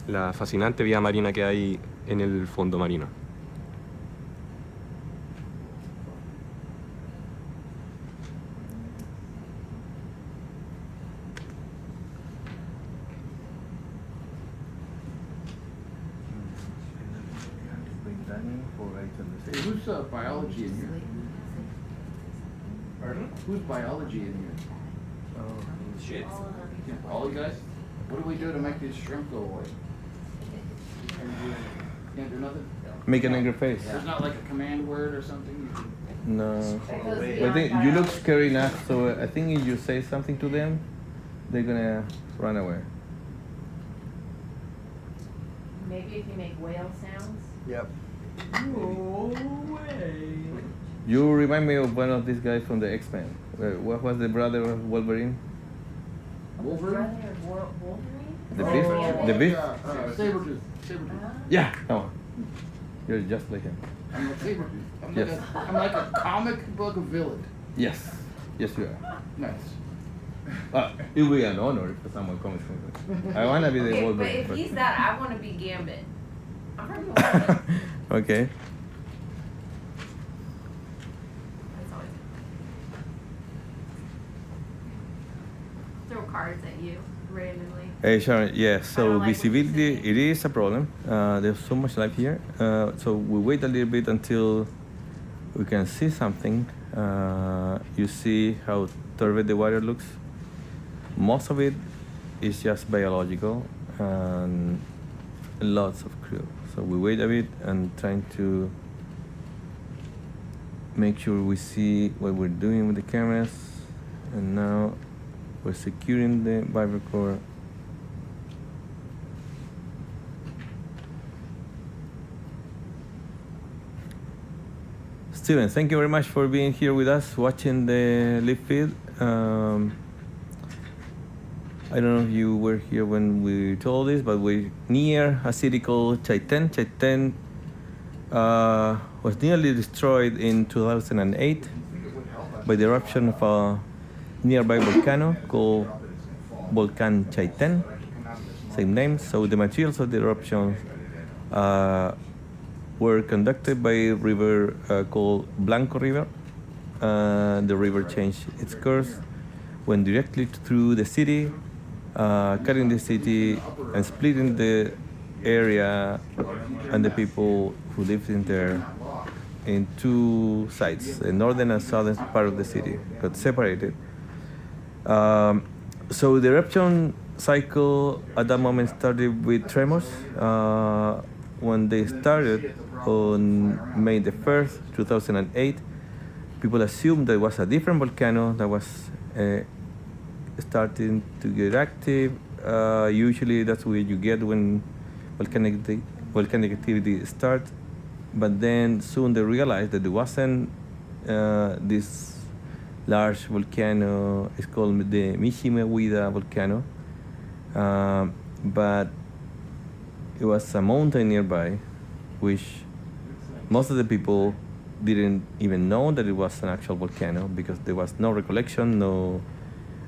la fascinante vida marina que hay en el fondo marino. Hey, who's biology in here? Pardon? Who's biology in here? Shit. Yeah, all you guys? What do we do to make these shrimp go away? Can't do nothing? Make an angry face. There's not like a command word or something? You can... No. I think you look scary enough, so I think if you say something to them, they're gonna run away. Maybe if you make whale sounds. Yep. No way! You remind me of one of these guys from the X-Men. What was the brother of Wolverine? Wolverine? The beef? The beef? Sabretooth. Sabretooth. Yeah, come on. You're just like him. I'm a Sabretooth. I'm, Yes. I'm like a comic book villain. Yes. Yes, you are. Nice. It will be an honor if someone comes from. I want to be the Okay, world but record if person. he's that, I want to be Gambit. I'm from New Orleans. Okay. That's always throw cards at you randomly. Hey Sharon, yeah, I so don't like what you're visibility, saying. it is a problem. There's so much light here. So we wait a little bit until we can see something. You see how turbid the water looks? Most of it is just biological and lots of crew. So we wait a bit and trying to make sure we see what we're doing with the cameras. And now we're securing the Vibra core. Steven, thank you very much for being here with us, watching the live feed. I don't know if you were here when we told this, but we're near a city called Chaiten. Chaiten was nearly destroyed in 2008 by the eruption of a nearby volcano called Volcan Chaiten, same name. So the materials of the eruption were conducted by a river called Blanco River. The river changed its course, went directly through the city, cutting the city and splitting the area and the people who lived in there in two sides. The northern and southern part of the city got separated. So the eruption cycle at that moment started with tremors. When they started on May the 1st, 2008, people assumed that it was a different volcano that was starting to get active. Usually that's what you get when volcanic activity starts. But then soon they realized that it wasn't this large volcano. It's called the Mishima volcano. But it was a mountain nearby, which most of the people didn't even know that it was an actual volcano because there was no recollection, no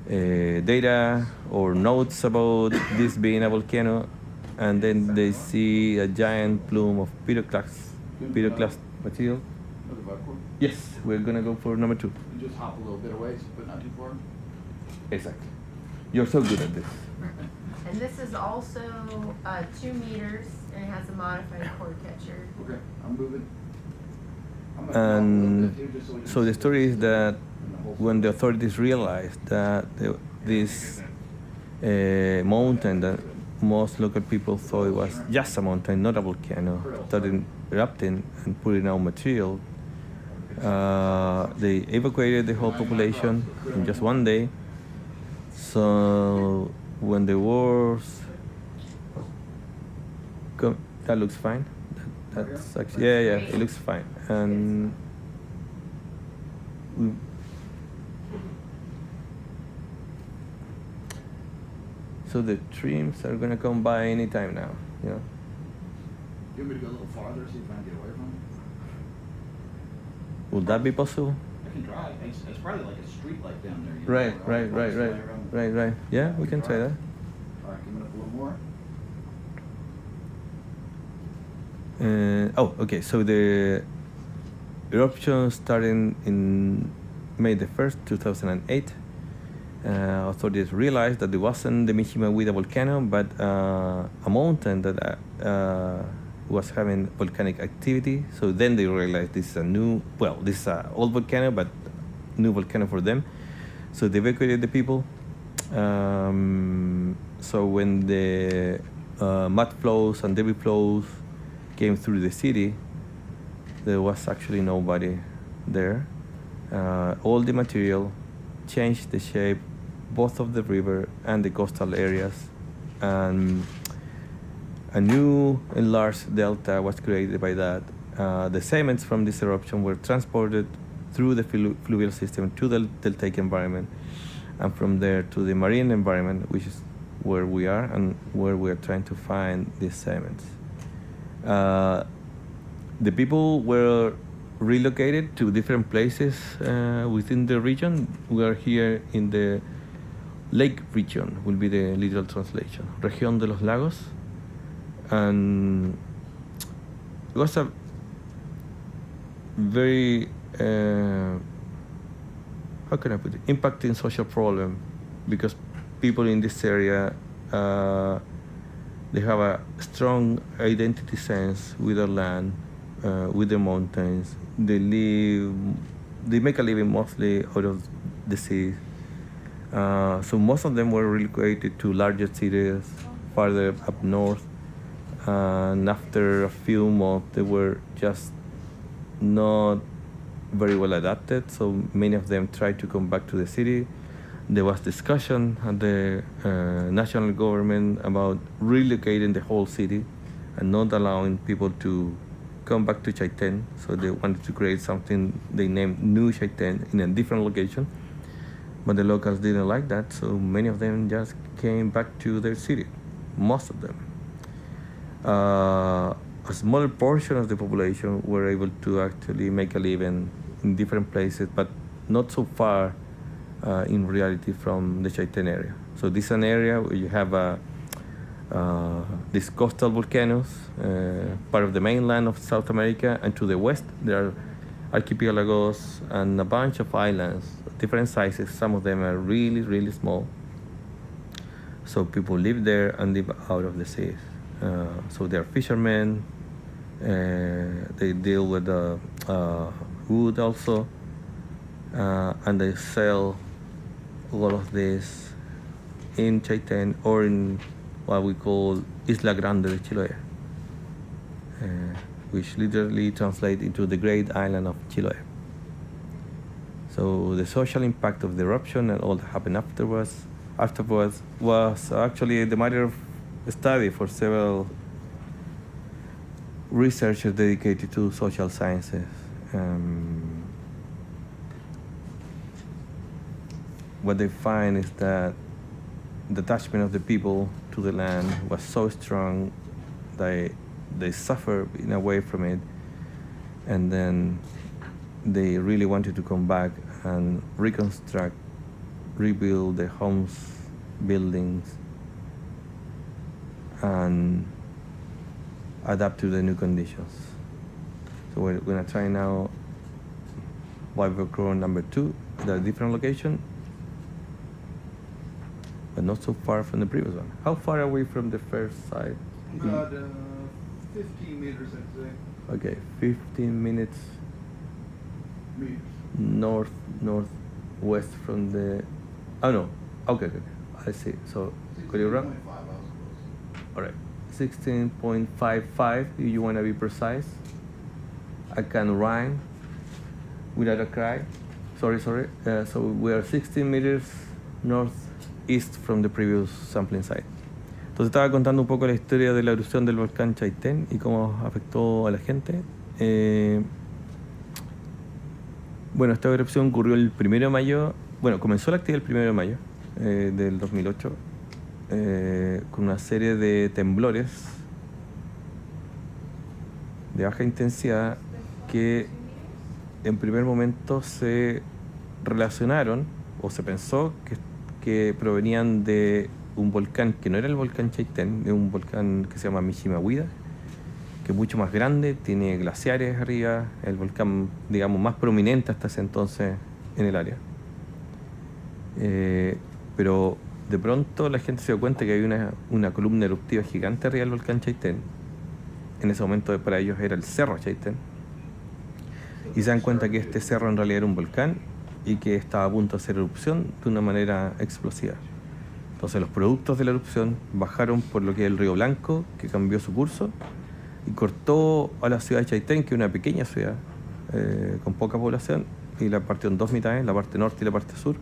data or notes about this being a volcano. And then they see a giant plume of pyroclast material. Yes, we're gonna go for number 2. You just hop a little bit away, but not too far. Exactly. You're so good at this. And this is also 2 meters, and it has a modified core catcher. Okay, I'm moving. I'm gonna hop a And little bit too, just so we can so the see story is that the whole when the authorities realized that this mountain that most local people thought it was just a mountain, not a volcano, started erupting and putting out material, they evacuated the whole population in just one day. So when the wars come, that looks fine. That's actually, yeah, it looks fine. And so the streams are gonna come by any time now, you know. You want me to go a little farther, see if I can get away from it? Would that be possible? I can try. It's probably like a street light down there. You know, Right. Yeah, we can try that. All right, coming up a little more. Okay. So the eruption started in May the 1st, 2008. Authorities realized that it wasn't the Mishima volcano, but a mountain that was having volcanic activity. So then they realized this is this is an old volcano, but new volcano for them. So they evacuated the people. So when the mud flows and debris flows came through the city, there was actually nobody there. All the material changed the shape, both of the river and the coastal areas, and a new enlarged delta was created by that. The sediments from this eruption were transported through the fluvial system to the deltaic environment, and from there to the marine environment, which is where we are and where we are trying to find these sediments. The people were relocated to different places within the region. We are here in the Lake region will be the literal translation. Región de los lagos. And it was a very, how can I put it, impacting social problem, because people in this area, they have a strong identity sense with their land, with the mountains. They make a living mostly out of the sea. So most of them were relocated to larger cities farther up north. And after a few months, they were just not very well adapted. So many of them tried to come back to the city. There was discussion at the national government about relocating the whole city and not allowing people to come back to Chaiten. So they wanted to create something they named New Chaiten in a different location. But the locals didn't like that, so many of them just came back to their city, most of them. A smaller portion of the population were able to actually make a living in different places, but not so far in reality from the Chaiten area. So this is an area where you have these coastal volcanoes, part of the mainland of South America, and to the west there are archipelagos and a bunch of islands, different sizes. Some of them are really, really small. So people live there and live out of the seas. So they are fishermen. They deal with wood also, and they sell all of this in Chaiten or in what we call Isla Grande de Chiloé, which literally translates into the Great Island of Chiloé. So the social impact of the eruption and all that happened afterwards was actually the matter of study for several researchers dedicated to social sciences. What they find is that the attachment of the people to the land was so strong that they suffer in a way from it, and then they really wanted to come back and reconstruct, rebuild their homes, buildings, and adapt to the new conditions. So we're gonna try now Vibra number 2 at a different location, but not so far from the previous one. How far away from the first site? About 15 meters, I'd say. Okay, 15 minutes Meters. northwest from the. Oh no. Okay. I see. So could you run? 16.5, I was close. All right. 16.55. If you want to be precise, I can rhyme without a cry. Sorry. So we are 16 meters northeast from the previous sampling site. Entonces estaba contando un poco la historia de la erupción del volcán Chaitén y cómo afectó a la gente. Bueno, esta erupción ocurrió el 1 de mayo. Bueno, comenzó la actividad el 1 de mayo del 2008 con una serie de temblores de baja intensidad que en primer momento se relacionaron o se pensó que provenían de un volcán que no era el volcán Chaitén, de un volcán que se llama Michimahuida, que es mucho más grande, tiene glaciares arriba, el volcán, digamos, más prominente hasta ese entonces en el área. Pero de pronto la gente se dio cuenta que había una columna eruptiva gigante arriba del volcán Chaitén. En ese momento para ellos era el cerro Chaitén. Y se dan cuenta que este cerro en realidad era un volcán y que estaba a punto de hacer erupción de una manera explosiva. Entonces los productos de la erupción bajaron por lo que es el río Blanco, que cambió su curso y cortó a la ciudad de Chaitén, que es una pequeña ciudad con poca población, y la partió en dos mitades, la parte norte y la parte sur.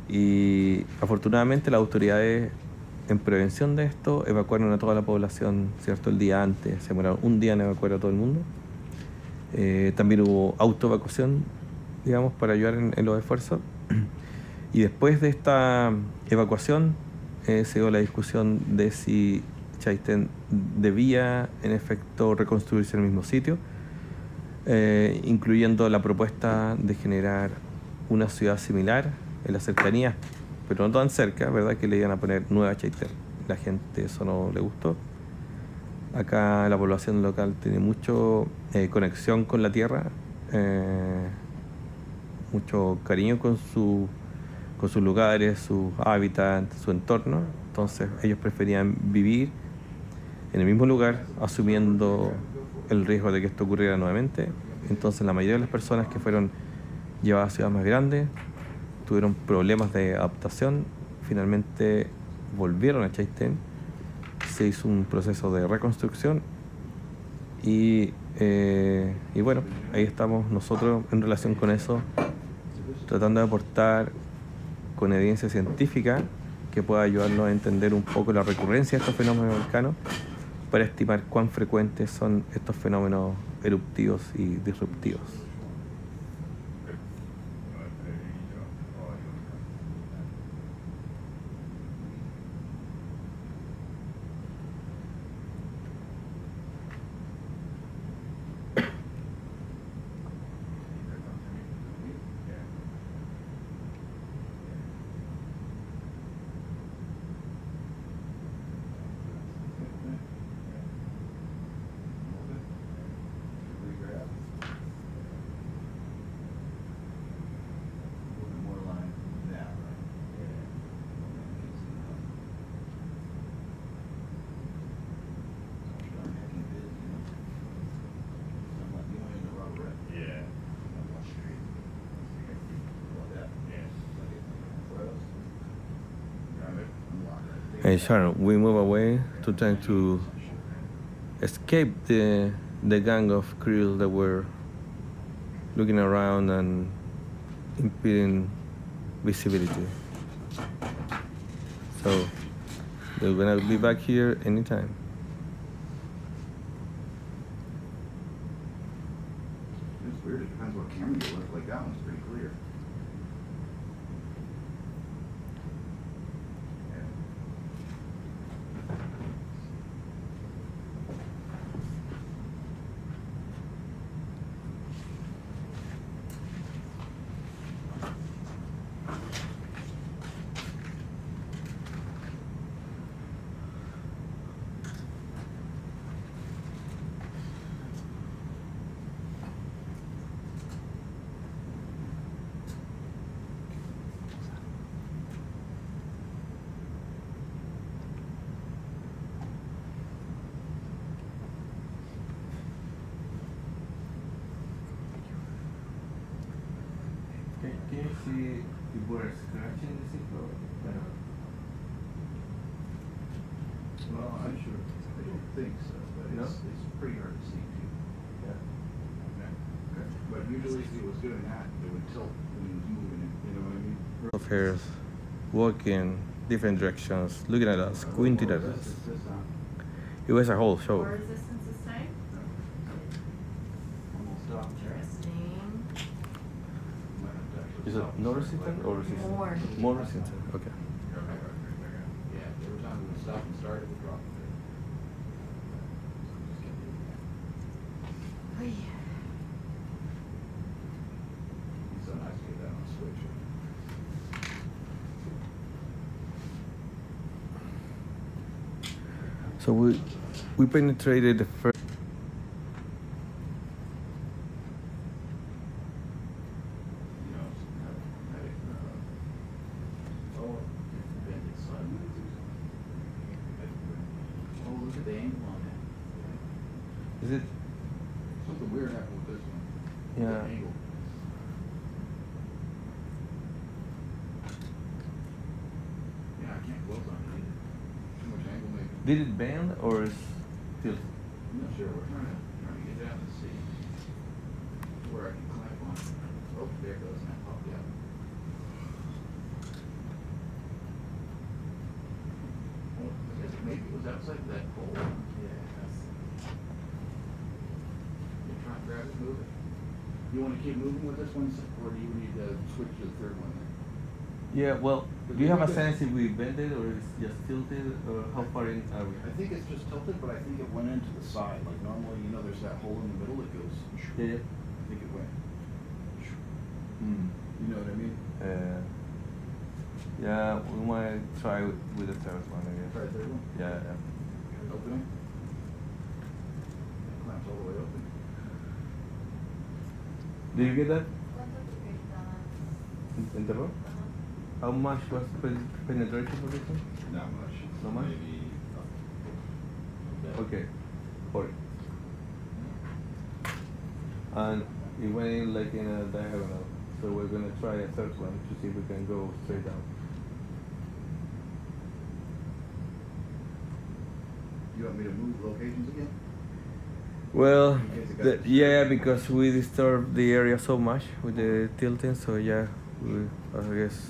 Y afortunadamente las autoridades, en prevención de esto, evacuaron a toda la población, ¿cierto? El día antes, se demoraron un día en evacuar a todo el mundo. También hubo autoevacuación, digamos, para ayudar en los esfuerzos. Y después de esta evacuación se dio la discusión de si Chaitén debía en efecto reconstruirse en el mismo sitio, incluyendo la propuesta de generar una ciudad similar en las cercanías, pero no tan cerca, ¿verdad? Que le iban a poner nueva Chaiten. La gente eso no le gustó. Acá la población local tiene mucho conexión con la tierra, mucho cariño con sus lugares, sus hábitats, su entorno. Entonces ellos preferían vivir en el mismo lugar, asumiendo el riesgo de que esto ocurriera nuevamente. Entonces la mayoría de las personas que fueron llevadas a ciudades más grandes tuvieron problemas de adaptación, finalmente volvieron a Chaitén, se hizo un proceso de reconstrucción y bueno, ahí estamos nosotros en relación con eso, tratando de aportar con evidencia científica que pueda ayudarnos a entender un poco la recurrencia de estos fenómenos volcanos para estimar cuán frecuentes son estos fenómenos eruptivos y disruptivos. Hey Sharon, we move away to try to escape the gang of crews that were looking around and impeding visibility. So they're gonna be back here anytime. It's weird, it depends what camera you look, like that one's pretty clear. Can you see if we're scratching the seafloor? Well, I'm sure, I don't think so, but No? it's pretty hard to see too. Yeah. Okay. But usually if he was doing that, it would tilt when he was moving it, you know what I mean? Of hairs walking different directions, looking at us, squinting at us. It was a whole show. More resistance this time? Almost stopped. Interesting. Is it no resistant or resistant? More. More resistant, okay. Yeah, every time we would stop and start, it would drop. Oy. It's so nice to get that on switch. So we penetrated the first. You know, oh, bended sideways or something. Oh, look at the angle on that. Is it? Something weird happened with this one. Yeah. The angle. Yeah, I can't close on it either. Too much angle maybe. Did it bend or is tilt? I'm not sure. We're trying to get down to see where I can clamp on it. Oh, there it goes. Now popped out. Oh, I guess maybe it was outside of that pole. Yeah. You try and grab it, move it. You want to keep moving with this one, or do you need to switch to the third one? Yeah, well, do you have a sense if we bent it or it's just tilted or how far in are we? I think it's just tilted, but I think it went into the side. Like normally, you know, there's that hole in the middle that goes. Yeah. I think it went. Mm. You know what I mean? Yeah, we might try with the third one, I guess. Try third one? Yeah. Opening. Clamps all the way open. Did you get that? Interval? How much was penetration for this one? Not much. Not much? Maybe Okay, 40. And it went in like in a diagonal, so we're gonna try a third one to see if we can go straight down. You want me to move locations again? Well, In case it got yeah, because we disturbed the area so much with the tilting, so yeah, I guess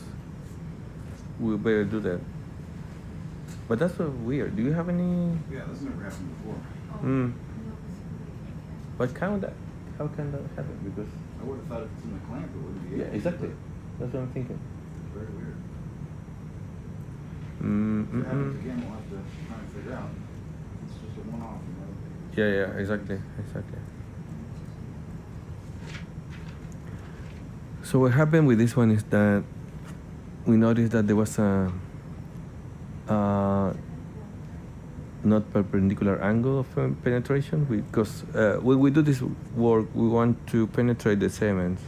we better do that. But that's so weird. Do you have any? Yeah, this never happened before. Hmm. But how can that happen? Because I would have thought if it's in the clamp, it wouldn't be yeah, able to, exactly. but That's what I'm thinking. It's very weird. If Mm, it happens again, we'll have to try and figure out. It's just a one-off, you know. Yeah, exactly. So what happened with this one is that we noticed that there was a not perpendicular angle of penetration because when we do this work, we want to penetrate the sediments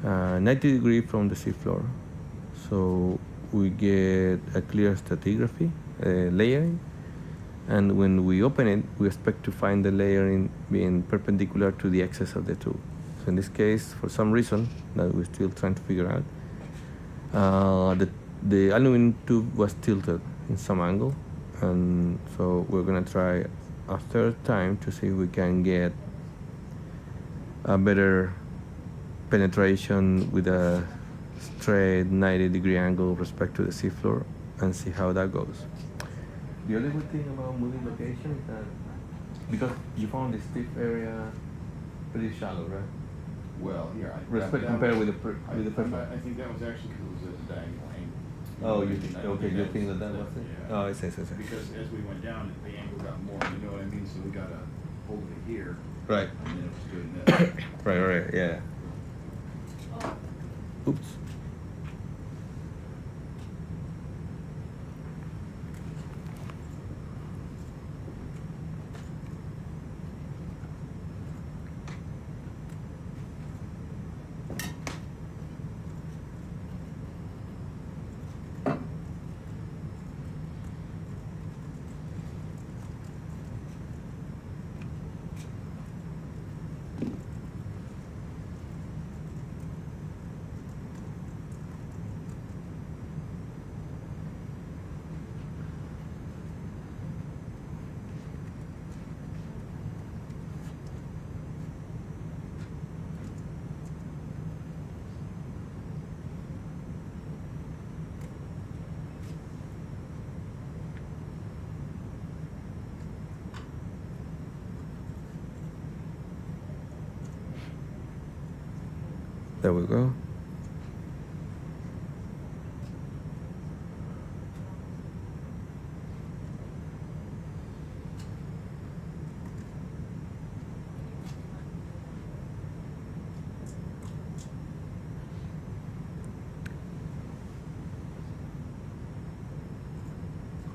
90 degrees from the seafloor, so we get a clear stratigraphy layering, and when we open it, we expect to find the layering being perpendicular to the axis of the tube. So in this case, for some reason that we're still trying to figure out, the aluminum tube was tilted in some angle, and so we're gonna try a third time to see if we can get a better penetration with a straight 90-degree angle with respect to the seafloor and see how that goes. The only good thing about moving location is that because you found the steep area pretty shallow, right? Well, here, Compared with the first one. I think that was actually because it was at the diagonal angle. Oh, you think? Okay, you think that was it? Yeah. Oh, I see. Because as we went down, the angle got more, you know what I mean? So we got a hold of it here, Right. and then it was doing this. Right, yeah. Oops. There we go.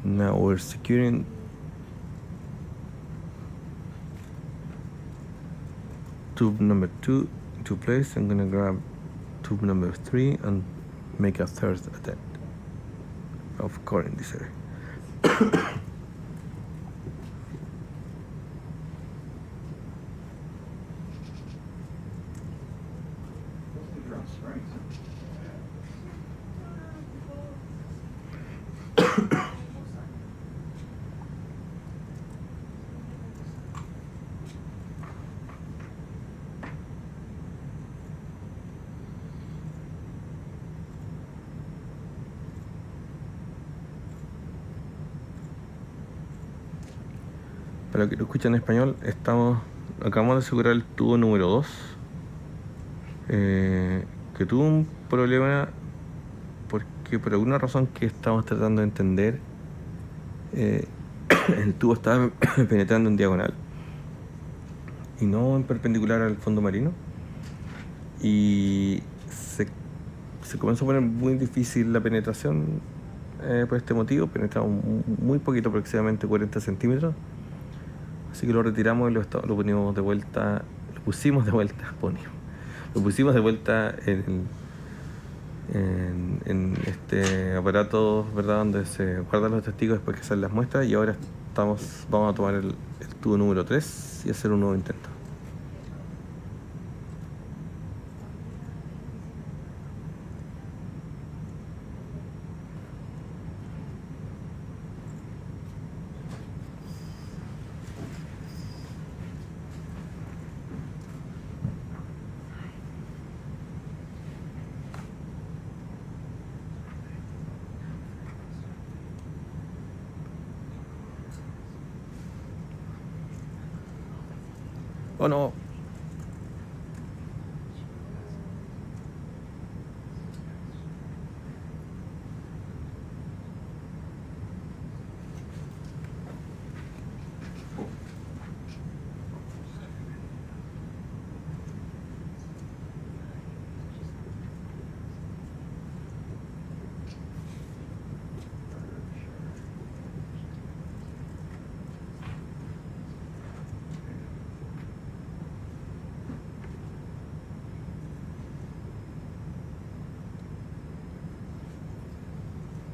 Now we're securing tube number 2 to place. I'm gonna grab tube number 3 and make a third attempt of coring this area. They're on springs, huh? Para los que lo escuchan en español, acabamos de asegurar el tubo número 2, que tuvo un problema porque por alguna razón que estamos tratando de entender, el tubo estaba penetrando en diagonal y no en perpendicular al fondo marino, y se comenzó a poner muy difícil la penetración por este motivo. Penetramos muy poquito, aproximadamente 40 centímetros. Así que lo retiramos y lo pusimos de vuelta en este aparato, ¿verdad?, donde se guardan los testigos después que salen las muestras, y ahora vamos a tomar el tubo número 3 y hacer un nuevo intento. Oh no.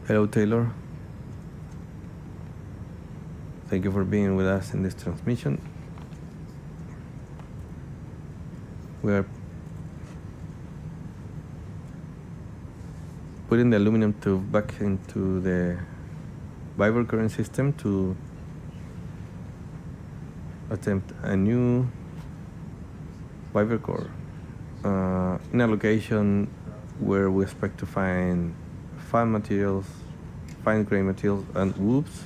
Hello, Taylor. Thank you for being with us in this transmission. We are putting the aluminum tube back into the Vibra current system to attempt a new Vibra core in a location where we expect to find fine materials, fine grain materials, and whoops.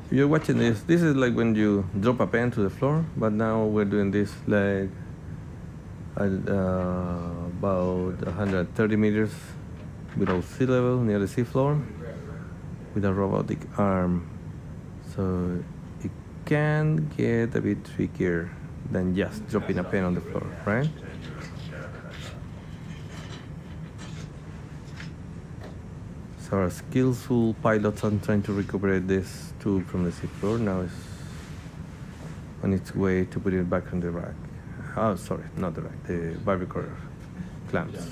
If you're watching this is like when you drop a pen to the floor, but now we're doing this like about 130 meters below sea level, near the seafloor, with a robotic arm. So it can get a bit trickier than just dropping a pen on the floor, right? So our skillful pilots are trying to recuperate this tube from the seafloor. Now it's on its way to put it back on the rack. Oh, sorry, not the rack, the Vibra clamps.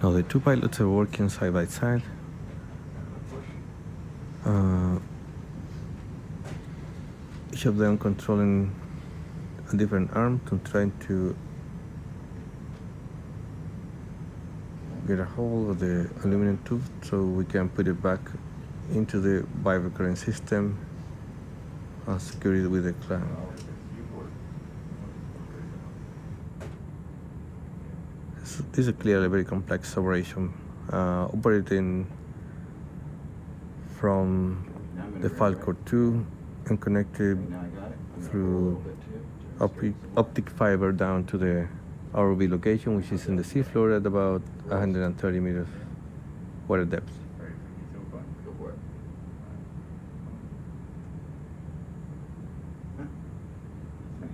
Now the two pilots are working side by side. Each of them controlling a different arm to try to get a hold of the aluminum tube so we can put it back into the Vibra current system and secure it with a clamp. This is clearly a very complex operation, operating from the Falco 2 and connected through optic fiber down to the ROV location, which is in the seafloor at about 130 meters water depth. Go for it.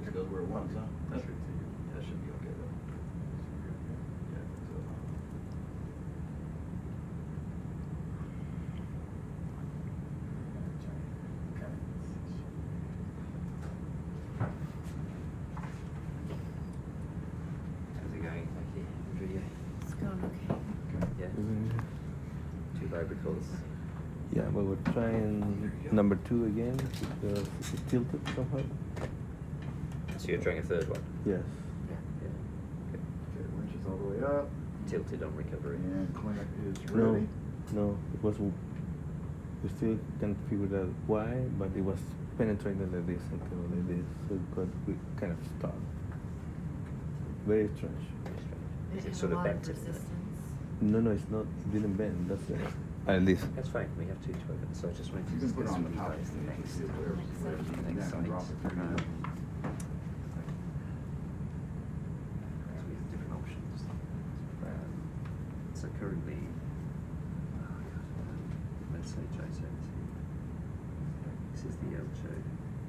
Just goes where it wants, huh? That should be okay though. How's it going? Thank you. Enjoy you. It's going okay. Yeah. 2 vibracles. Yeah, but we're trying number 2 again because it's tilted somehow. So you're trying a 3rd one? Yes. Yeah. Okay. Okay, winch is all the way up, Tilted on recovery. and clamp is No, ready. no, it was. We still can't figure out why, but it was penetrating like this until like this, so we kind of stopped. Very strange. Is it sort of bent? Isn't it? No, it's not. It didn't bend. That's it. At least. That's fine. We have 2 to open, so I just wanted You to can put it discuss on with the you top. guys the next Whatever you need, next and drop it through. site. So we have different options. So currently, let's say Chaiten. This is the Eruption.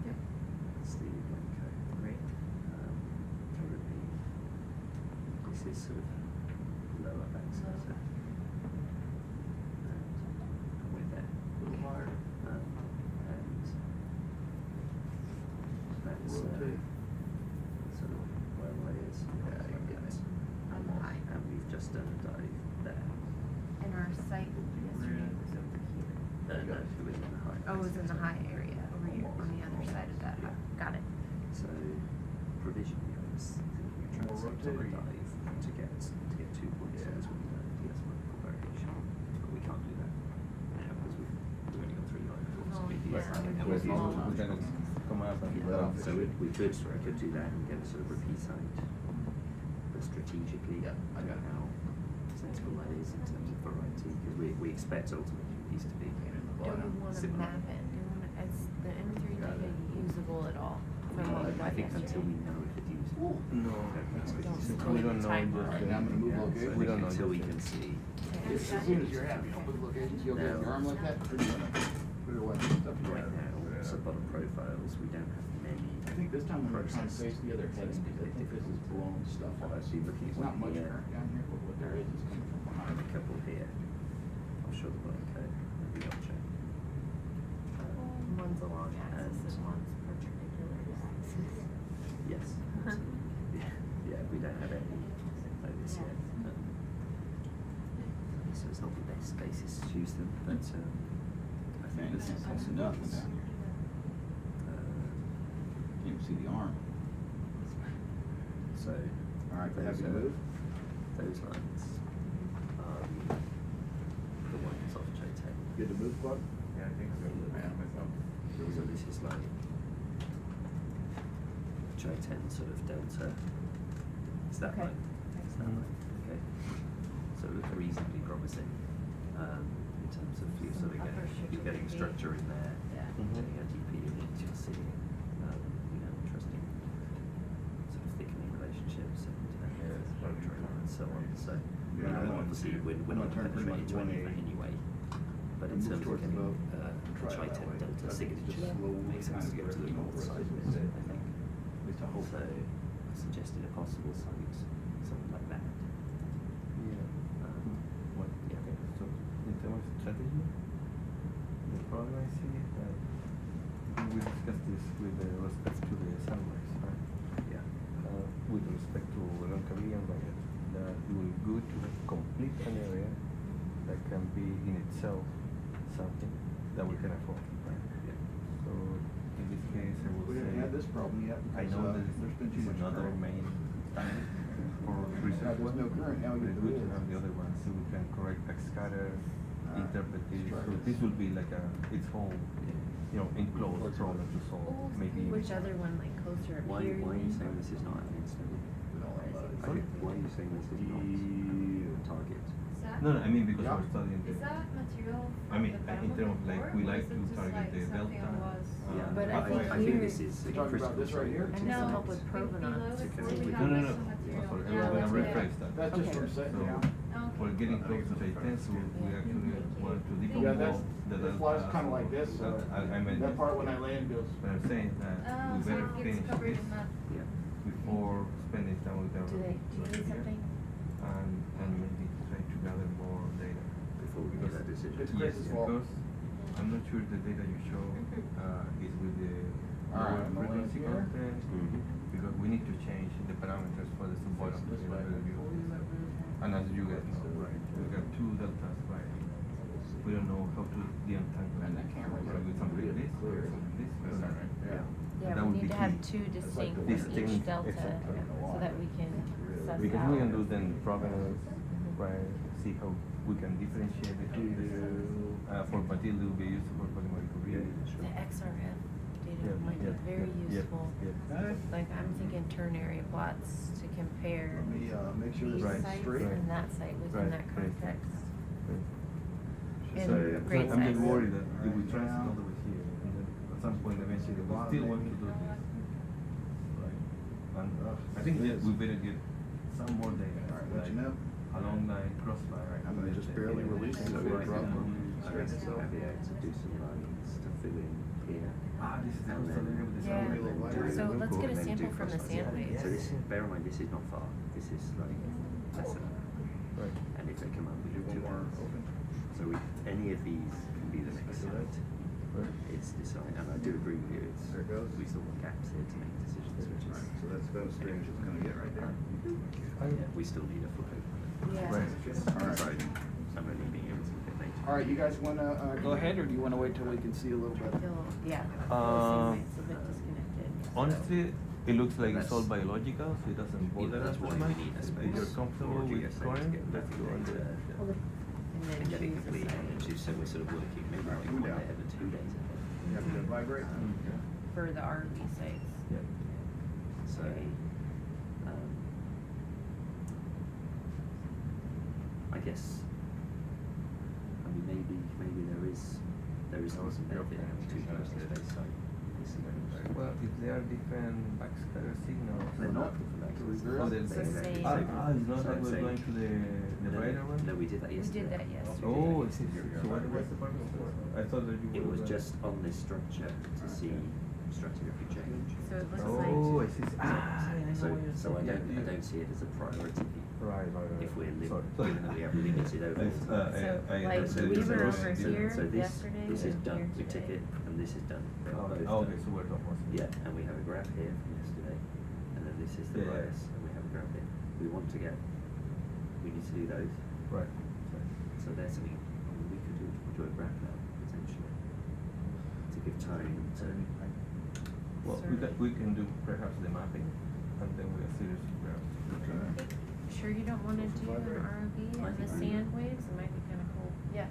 Yep. That's the Blanco. Great. Currently, this is sort of lower back sensor. And we're there. And that's Rotate. sort of where it is. Yeah, you get it. On the high. And we've just done a dive there. And our site yesterday was over here. No, it was in the high. Oh, it was in the high area over here on the other side of that. Got it. So provisionally, I was thinking of transect on a dive to get 2 points as we know DS multiple variation, but we can't do that now because we've only got 3 vibracles. Oh, Maybe yeah, it's like- and and we're we're small. not- We're gonna come up and Yeah, so we could do that and get a sort of repeat site, but strategically, Yeah, I got it. how sensible that is in terms of variety, because we expect ultimately these to be Do we want to similar. map it? Is the M3 data usable at all? From what we I got think until we yesterday? know if it's usable. No, we don't know. Alright, now I'm gonna move Yeah, location. so We don't know until we yet. can see. As soon as you're happy, I'll put locations, you'll get your arm like that, put it away, stuff it Right away. now, sub-bottom profiles, we don't have many. I think this time we're trying to processed. face the other heading, because I think this is blown stuff off. So you're looking It's at not one much here. current down here, but what there is coming from And behind. a couple here. I'll show the Blanco and the Eruption. One's a long axis and one's perpendicular axis. Yes. Yeah, we don't have any like this yet. So it's not the best basis to choose them, but I think Man, this is that's enough down here. Can't even see the arm. So, Alright, those happy to are- move? those lines are the ones off Chaiten. Good to move, Claude? Yeah, I think so. So this is like Chaiten sort of delta. It's that Okay. line. It's that line. Okay. So it looks reasonably promising in terms of you sort of Upper you're getting structure in there. Yeah. Getting LGP units, you'll see interesting sort of thickening relationships and so on. So obviously we're not penetrating to any of that anyway. But in terms of getting the Chaiten delta signature, it makes sense to go to the north side of it, I think. So I suggested a possible site, something like that. Yeah. What? Yeah. Okay. So, in terms of strategy, the problem I see is that we discussed this with respect to the sunrise, right? Yeah. With respect to Roncavilla and Baguette, that it will be good to complete an area that can be in itself something that we can afford, right? Yeah. So, in this case, I will We say. haven't had this problem yet, I because, know that there's been too it's much another current. main standard for Now research. there's no current, now we But get it's the good to wheels. have the other one so we can correct backscatter, interpret this. let's try So this. this will be like its whole, enclosed problem to solve. Maybe. Which other one, like closer up Why here? are you saying this is not an instance? Why are you saying this is not a target? that? No, I mean because Yeah. we're studying Is the. that material I mean, from the in bottom terms of of the like floor, we or like is to it just target like the something delta. on was? Yeah, But I think I think here- this is You're talking about this right here? And No, to help with below provenance. the floor we No, have No, no, like no. some material. Sorry, Yeah, I'm gonna that's rephrase it. that. That's just Okay. from saying, So yeah. Okay. we're getting close to Chaiten, so we actually want to Yeah, decompose that's, the it delta. flies kind of like this, so I meant that part when I land goes. But I'm saying that we Oh, so better it finish gets covered this in mud. Yeah. before spending time with them. Do you need something? And maybe try to gather more data. Before we make that decision. It's Yes, Chris's fault. because I'm not sure the data you show is with the All right, lower I'm gonna frequency land here. content, because we need to change the parameters for the sub-bottom This in way. order to view this. And as you guys know, right, we got two deltas, right? We don't know how to de-entangle. And that camera So with something like this, or something like this. we don't know. Yeah. Yeah, That we would need be to have key. two distinct from Distinct, each delta exactly. so that we can suss Because out. we can do then provenance, right, see how we can differentiate between this. For material, it will be useful for polymolecular reading. The XRF data Yeah, might yeah, be very yeah, useful. yeah. Like I'm thinking ternary plots to compare Let me, make sure this these Right, is sites straight. and that site within Right, that right. context. So, And great I'm just size. worried that if we transit all the way here, and then at some point eventually we still want to do this. Right? And I think that we better get some more data, All right, let like you know. along line, cross line. I'm gonna just barely release it So before I I drop think them. I reckon we'll have to do some lines to fill in here. Ah, this is the And coastal then- area with the Yeah. sound wave. So let's get a And then sample do from the cross-line. sand waves. So this, bear in mind, this is not far. This is like less than an hour. Right. And if they come up, we do One 2 more hours. open. So any of these can be the next site. Right. It's decided, and I do agree with you. It's, There it goes. we still want gaps here to make decisions, which is. So that's about as straight as it's gonna get right there. Yeah, we still need a flow. Yeah. Right. All right. So I'm only being able to look at nature. All right, you guys wanna, go ahead, or do you wanna wait till we can see a little bit? Yeah. It's a bit disconnected. Honestly, it looks like it's all biological, so it doesn't bother that's us why too we much. need a If space you're comfortable for with GSA to scoring, get let's go on there. And then And get it choose a complete, site and so we're sort of working maybe like Cool 1 down. day every 2 days ahead. You have to vibrate? for the RV sites. Yeah. So, um, I guess, I mean, maybe there is some benefit having 2 close to space site. Well, if they are different backscatter signals. They're not different vectors. Oh, they're the It's the same. same. It's not So like it's we're same. going to the brighter one? No, we did that We yesterday. did that yesterday. Oh, I see. So what was the purpose of it? I thought that you It were was gonna- just on this structure to see stratigraphy change. So it looks Oh, like I see. Ah, I know So, what you're so I saying. don't see it as a priority Right. if we're Sorry. given that we have limited overall It's, time. So, I like, understand we it's were a over different- here So this yesterday is and done. here We took today. it, and this is done. They're Oh, both okay, done. so we're talking. Yeah, and we have a graph here from yesterday, and then this is the Yeah. bias, and we have a graph here. We want to get, we need to do those. Right. So there's something we could do a graph now potentially to give time to. Well, we can do perhaps the mapping, and then we have series of graphs. Sure you don't want to do an ROV I and the think we- sand waves? It might be kind of cool. Yeah.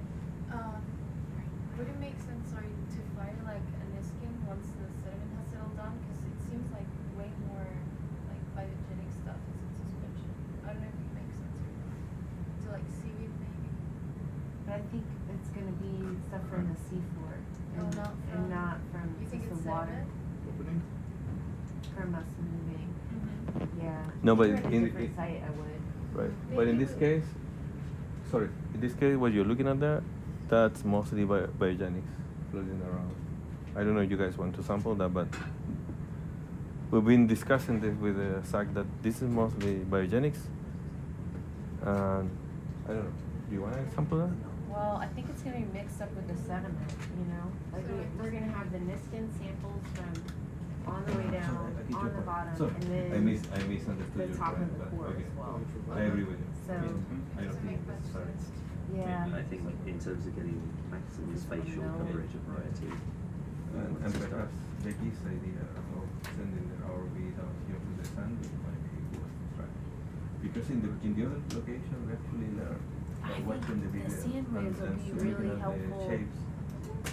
Would it make sense, sorry, to fire like a Niskin once the sediment has settled down? Because it seems like way more like biogenic stuff is in suspension. I don't know if it makes sense or not. To like seaweed maybe. But I think it's going to be stuff from the seafloor. Oh, and- not And from- not from You think just it's the water. sediment? Opening? From us moving. Yeah. No, If but we were at a in- different in- site, I would. Right. But in this case, sorry, in this case, what you're looking at there, that's mostly biogenics floating around. I don't know if you guys want to sample that, but we've been discussing this with Zach that this is mostly biogenics. And I don't know, do you want to sample that? Well, I think it's going to be mixed up with the sediment, you know? Like we're going to have the Niskin samples from on the way down, on the bottom, Sorry, and then I misunderstood the your top point, of the but core okay. as well. I agree with you. So- I don't think it's sorry. Yeah. I think in terms of getting maximum spatial No. coverage of variety. And perhaps Becky's idea of sending the ROV down here to the sand might be worth to try. Because in the other location we actually learned by watching the video sand waves will and be looking really at helpful. the shapes.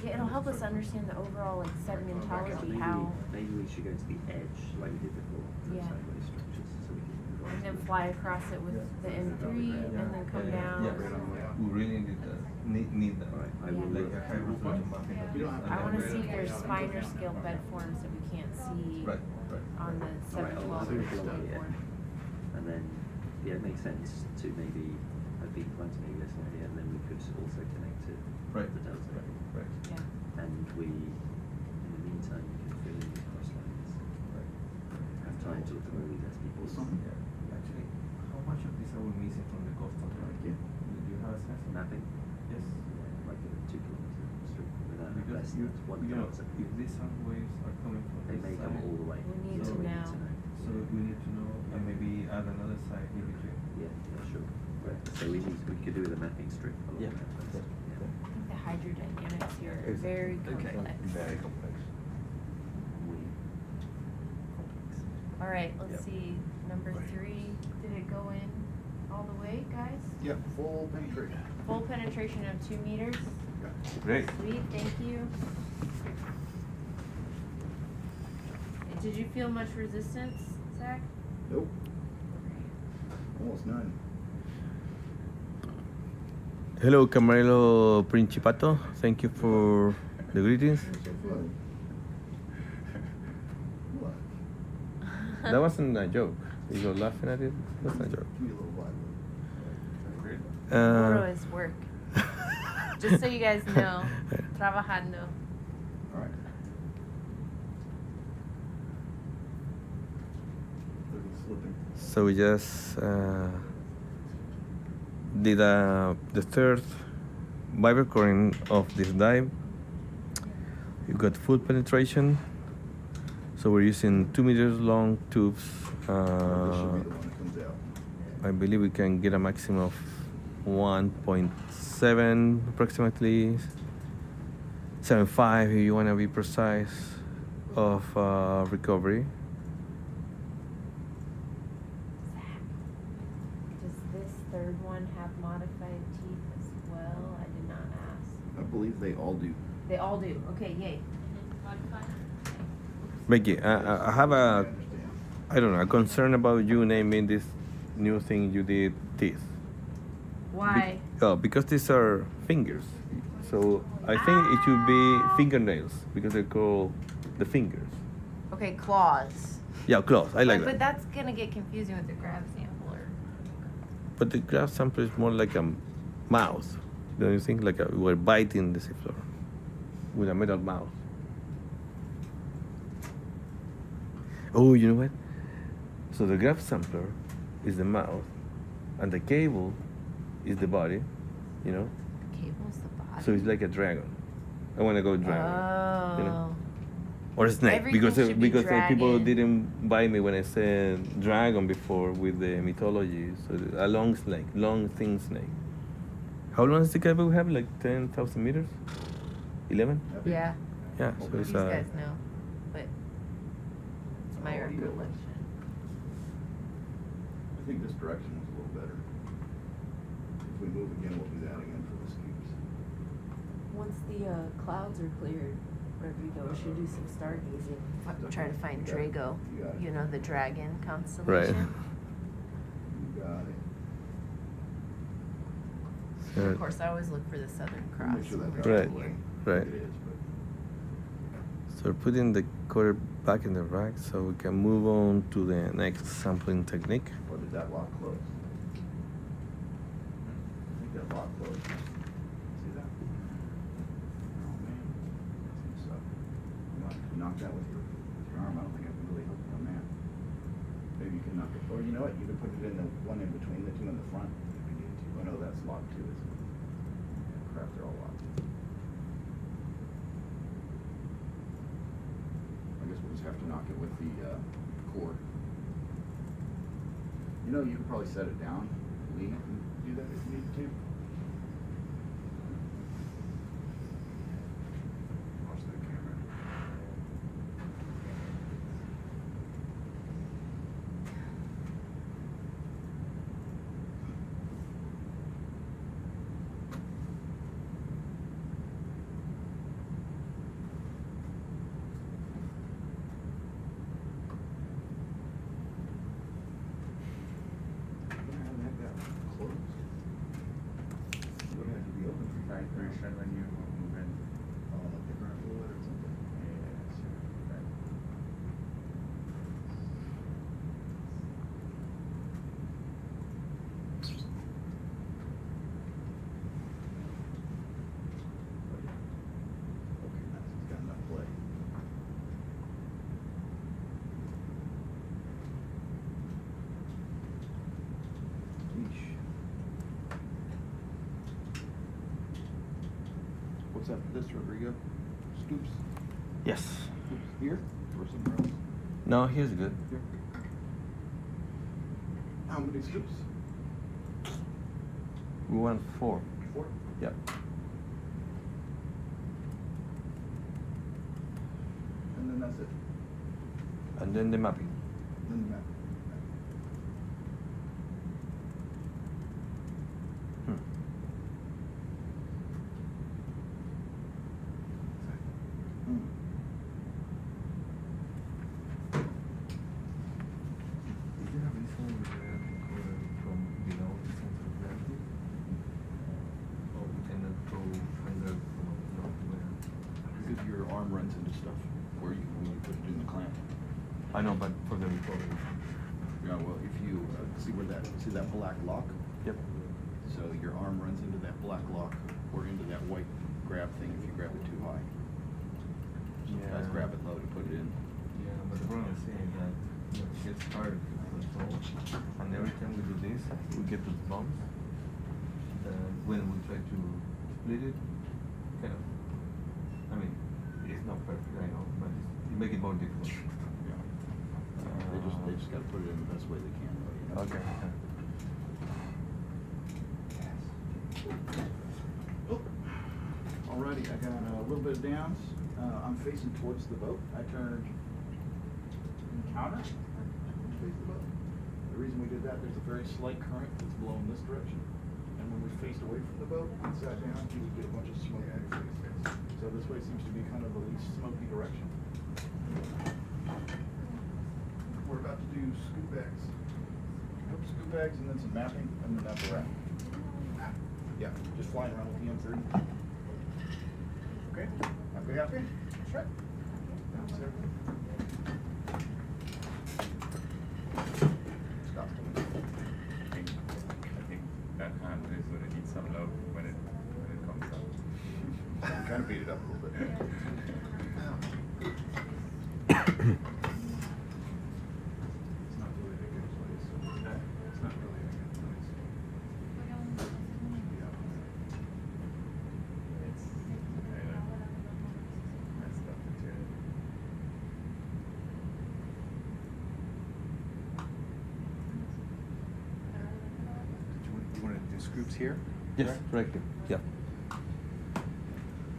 Yeah, it'll help us understand the overall like sedimentology, Maybe, how. maybe we should go to the edge like we did before for Yeah. the sideways structures so we can and then fly across it with the M3 and then come down. We really need that. I will Like look. a high resolution mapping. I want to see if there's finer scale bed forms that we can't see Right. on the Alright, 712 I'll or look at that, 24. And then, yeah, it makes sense to maybe have been planting maybe this one here, and then we could also connect it Right. to the delta. Right. Yeah. And we, in the meantime, we can fill in these cross lines. Have time to look at all these SPPs. Yeah. Actually, how much of this are we missing from the coastal track? Do you have a sense of that? Mapping, Yes. like a 2 kilometer strip without Because less than 1 kilometer. if these sound waves are coming from They this may come side, all the way. We need so to we know. so we need to know and maybe add another side in between. Yeah, sure. Right. So we could do with a mapping strip along Yeah. that first. Yeah. I think the hydrodynamics here are Exactly. very Okay. complex. Very complex. All right, let's Yep. see. Number 3, did it go in all the way, guys? Yep, full penetration. Full penetration of 2 meters. Great. Sweet, thank you. Did you feel much resistance, Zach? Nope. Almost none. Hello, Camarero Principato. Thank you for the greetings. What? That wasn't a joke. You were laughing at it. That's not a joke. Give me a little vibe. Photo is work. Just so you guys know, trabajando. All right. Slipping. So we just did the third Vibra recording of this dive. You got full penetration. So we're using 2 meters long tubes. This should be the one that comes out. I believe we can get a maximum of 1.7 approximately, 7.5 if you want to be precise, of recovery. Does this third one have modified teeth as well? I did not ask. I believe they all do. They all do. Okay, yay. Becky, I have a, I don't know, a concern about you naming this new thing you did teeth. Why? Because these are fingers. So I think it should be fingernails because they're called the fingers. Okay, claws. Yeah, claws. I like But that. that's gonna get confusing with the grab sampler. But the graph sample is more like a mouth. Don't you think? Like we're biting the seafloor with a metal mouth. Oh, you know what? So the graph sampler is the mouth, and the cable is the body. You know. The cable's the body. So it's like a dragon. I want to go dragon. Oh. You know? Or a snake, Everything because should be because people dragon. didn't buy me when I said dragon before with the mythology. So a long snake, long thin snake. How long is the cable we have? Like 10,000 meters? 11? Yeah. Yeah. So it's These guys know, but it's my Oh, you know. recollection. I think this direction was a little better. If we move again, we'll do that again for the scoops. Once the clouds are cleared, Rodrigo, we should do some stargazing. Try to find You got it. Drago. You got it. You know, the dragon Right. constellation. You got it. And of course, I always look for the Southern Cross. Make sure when that's we're Right. down here. Right. It is, but So we're putting the quarter back in the rack so we can move on to the next sampling technique. or did that lock close? I think that lock closed. See that? Oh man, that's gonna suck. You want to knock that with your arm? I don't think I can really help you on that. Maybe you can knock it, or you know what? You can put it in the one in between the two in the front. If you need to. Oh no, that's locked too, isn't it? Crap, they're all locked. I guess we'll just have to knock it with the cord. You know, you could probably set it down, lean it, and do that if you need to. Watch that camera. after this, Rodrigo? Scoops? Yes. Scoops here or somewhere else? No, here's good. Here. How many scoops? We want 4. 4? Yep. And then that's it. And then the mapping. Then the map. Hmm. Hmm. Is there a reason we have to cover from below the center of gravity? Or we cannot go under from nowhere? Because your arm runs into stuff where you when you put it in the clamp. I know, but for the recovery. Yeah, well, if you see that black lock? Yep. So your arm runs into that black lock or into that white grab thing if you grab it too high. So guys grab it low to put it in. Yeah, but the problem is saying that it gets hard to control. And every time we do this, we get those bumps. When we try to split it, kind of, I mean, it's not perfect, I know, but it makes it more difficult. Yeah. They just got to put it in the best way they can. Though, you know? Okay. Oh. Alrighty, I got a little bit of downs. I'm facing towards the boat. I turned counter to face the boat. The reason we did that, there's a very slight current that's blowing this direction. And when we faced away from the boat and sat down, you would get a bunch of smoke on your face. So this way seems to be kind of the least smoky direction. We're about to do scoop bags. Nope, scoop bags and then some mapping and then that's a wrap. Yeah, just flying around with the M30. Okay, happy? That's right. That's it. Stop. I think that hand is going to need some love when it comes up. I'm trying to beat it up a little bit. It's not really a good place. It's not really a good place. Yeah. It's kind of messed up material. You want to do scoops here? Yes, right here. Yeah.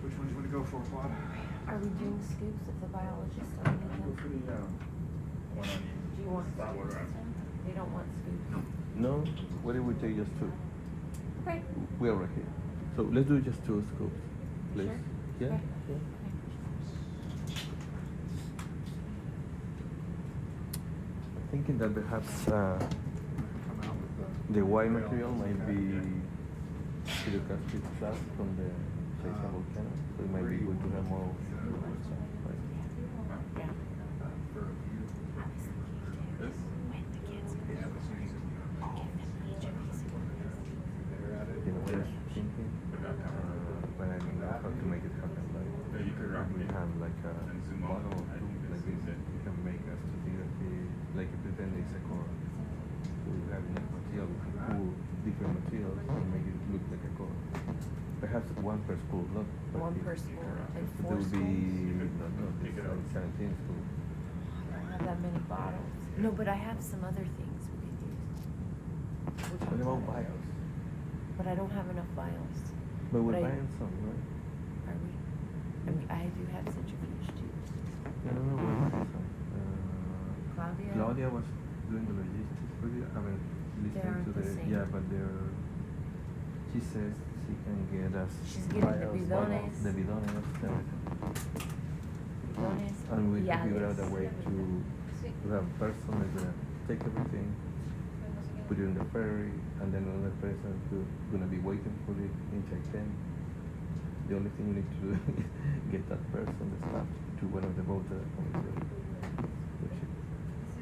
Which one do you want to go for, Claude? Are we doing scoops of the biology study Go again? for the One on Do you want that water. They don't want scoops. No, what if we take just 2? Okay. We are right here. So let's do just 2 scoops, please. Sure. Yeah? Okay. Yeah. I'm thinking that perhaps Come out with the white material might be pyroclastic slab from the Chaiten volcano. So it might be good to have more. Right? Yeah. This? You know, just thinking, but I don't know how to make it happen. Like, Yeah, you could rock we it have like a and zoom bottle out. or I 2 think like this this. is it. You can make us to see that like if the is a core. So we have enough material, we can pull different materials and make it look like a core. Perhaps 1 per school, not One big. per school, like There 4 will schools. be, no, Take this it out. is 17 schools. I don't have that many bottles. No, but I have some other things we could use. What about vials? But I don't have enough vials. But we're But I- buying some, right? Are we? I mean, I do have centrifuge tubes. No, we're buying some. Claudia? Claudia was doing the logistics for you. I mean, They aren't listening to the the same. yeah, but they're. She says she can get us. She's getting the vials, bidones. the bidones, everything. Bidones And we can figure out a viales. way to have a person is gonna take everything, put it in the ferry, and then another person who's gonna be waiting for it in Chaiten. The only thing we need to do is get that person, the staff, to one of the boats that are coming to the ship.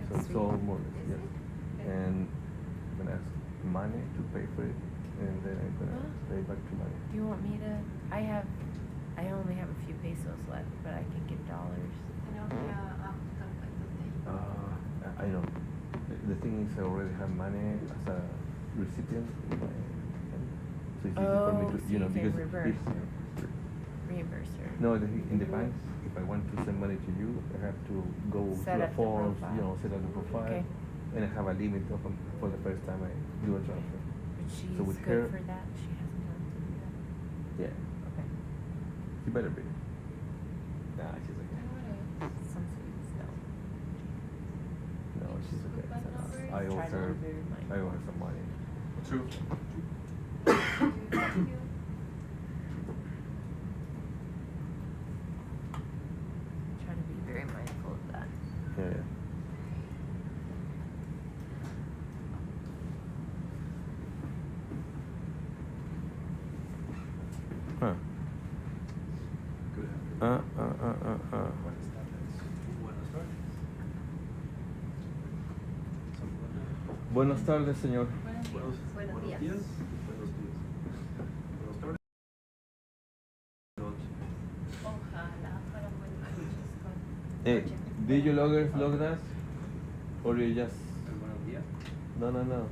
So it's all more or less, yes. And I'm gonna ask money to pay for it, and then I'm gonna pay back to money. You want me to? I only have a few pesos left, but I can give dollars. I know. The thing is, I already have money as a recipient in my hand. So it's easy for me Oh, to, so you know, you can because reverse. if, reimburse her? No, it depends. If I want to send money to you, I have to go Set to up the the forms, profile. set up the profile, Okay. and I have a limit of for the first time I do a transfer. But she's So with good her- for that? She hasn't gone to do that? Yeah, Okay. you better be. Nah, she's okay. Some cities don't. No, she's okay. That number? I owe Try to her. be very mindful. I owe her some money. True. Thank you. Try to be very mindful of that. Yeah. Huh. Good Buenas tardes, señor. Buenos días. Ojalá fueran buenas noches con Hey, did you log that? Or you just... No.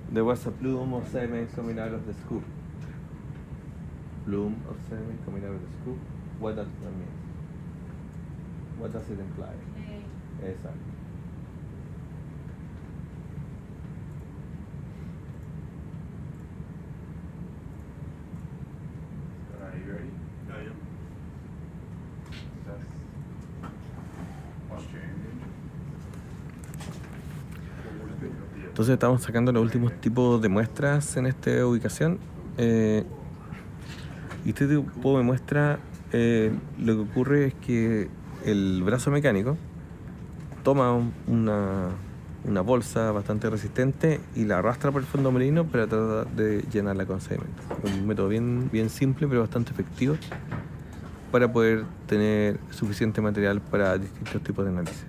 There was a plume of semen coming out of the scoop. Plume of semen coming out of the scoop. What does that mean? What does it imply? Exactly. Are you ready? I am. Entonces estamos sacando los últimos tipos de muestras en esta ubicación. Y este tipo de muestra, lo que ocurre es que el brazo mecánico toma una bolsa bastante resistente y la arrastra por el fondo marino para tratar de llenarla con sedimento. Un método bien simple pero bastante efectivo para poder tener suficiente material para distintos tipos de análisis.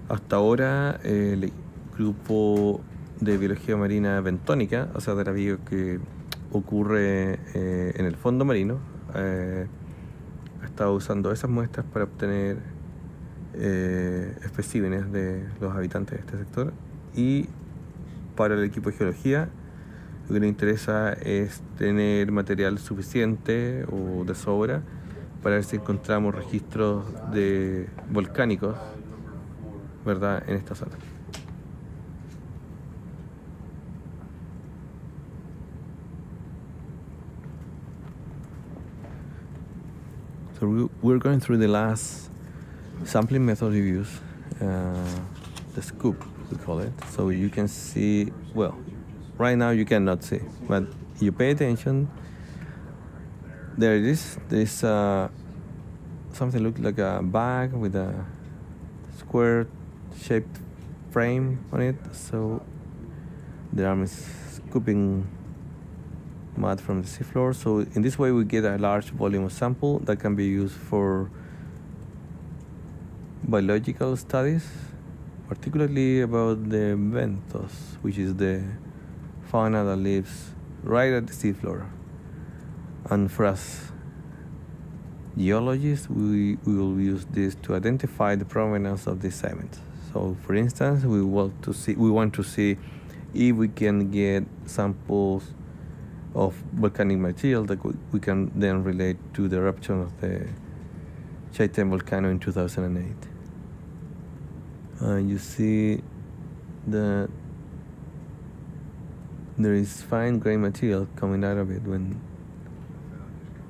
Hasta ahora el grupo de biología marina bentónica, o sea de la bio que ocurre en el fondo marino, ha estado usando esas muestras para obtener especímenes de los habitantes de este sector, y para el equipo de geología lo que le interesa es tener material suficiente o de sobra para ver si encontramos registros de volcánicos, ¿verdad?, en esta zona. So we're going through the last sampling method we use, the scoop we call it. So you can see, well, right now you cannot see, but you pay attention. There it is. There's something look like a bag with a square shaped frame on it. So the arm is scooping mud from the seafloor. So in this way we get a large volume of sample that can be used for biological studies, particularly about the benthos, which is the fauna that lives right at the seafloor. And for us geologists, we will use this to identify the provenance of these sediments. So for instance, we want to see if we can get samples of volcanic material that we can then relate to the eruption of the Chaiten volcano in 2008. You see that there is fine grain material coming out of it when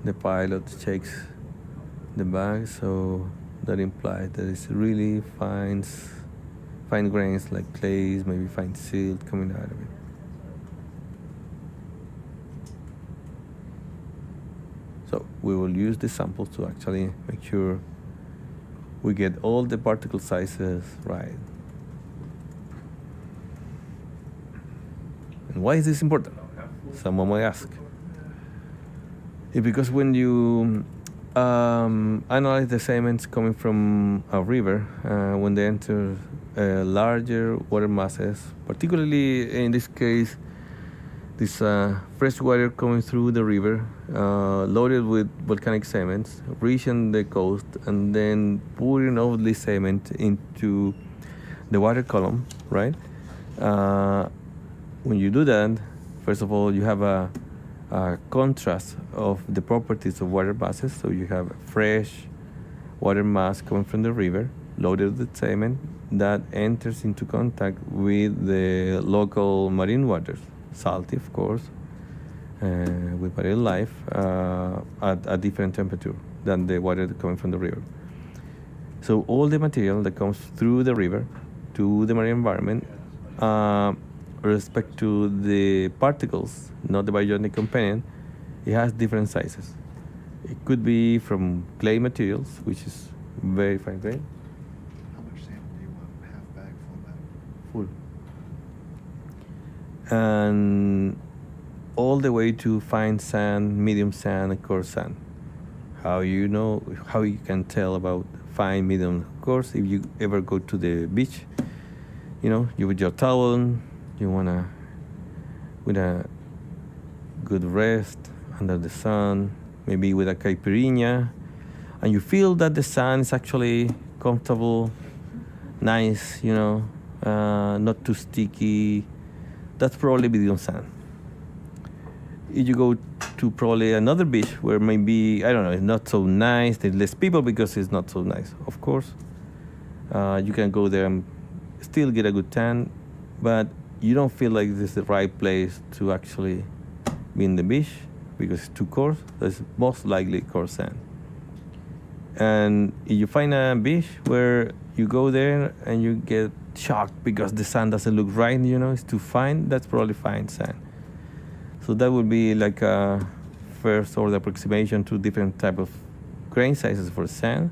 the pilot shakes the bag, so that implies that it's really fine grains like clays, maybe fine silt coming out of it. So we will use the samples to actually make sure we get all the particle sizes right. And why is this important? Someone might ask. It's because when you analyze the sediments coming from a river, when they enter larger water masses, particularly in this case, this fresh water coming through the river, loaded with volcanic sediments, reaching the coast, and then pouring all this sediment into the water column, right? When you do that, first of all, you have a contrast of the properties of water masses. So you have fresh water mass coming from the river, loaded with sediment, that enters into contact with the local marine waters, salty of course, with marine life at a different temperature than the water coming from the river. So all the material that comes through the river to the marine environment, with respect to the particles, not the biogenic component, it has different sizes. It could be from clay materials, which is very fine grain. How much sand do you want? Half bag, full bag? Full. And all the way to fine sand, medium sand, and coarse sand. How you can tell about fine, medium, coarse? If you ever go to the beach, you with your towel, you wanna with a good rest under the sun, maybe with a caipirinha, and you feel that the sand is actually comfortable, nice, not too sticky. That's probably medium sand. If you go to probably another beach where maybe, I don't know, it's not so nice, there's less people because it's not so nice, of course, you can go there and still get a good tan, but you don't feel like this is the right place to actually be in the beach because it's too coarse. That's most likely coarse sand. And if you find a beach where you go there and you get shocked because the sand doesn't look right, it's too fine, that's probably fine sand. So that would be like a first order approximation to different type of grain sizes for sand.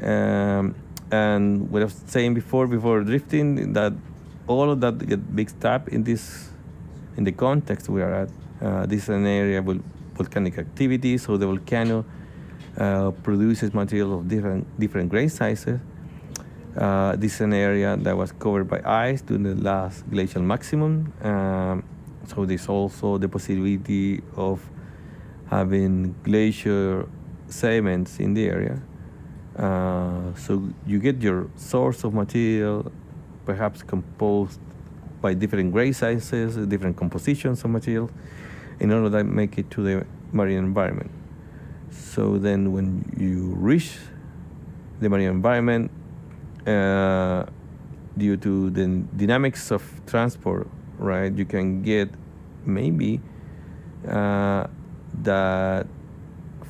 And what I was saying before drifting, that all of that get mixed up in the context we are at. This is an area with volcanic activity, so the volcano produces material of different grain sizes. This is an area that was covered by ice during the last glacial maximum. So there's also the possibility of having glacier sediments in the area. So you get your source of material, perhaps composed by different grain sizes, different compositions of material, in order to make it to the marine environment. So then when you reach the marine environment, due to the dynamics of transport, right, you can get maybe that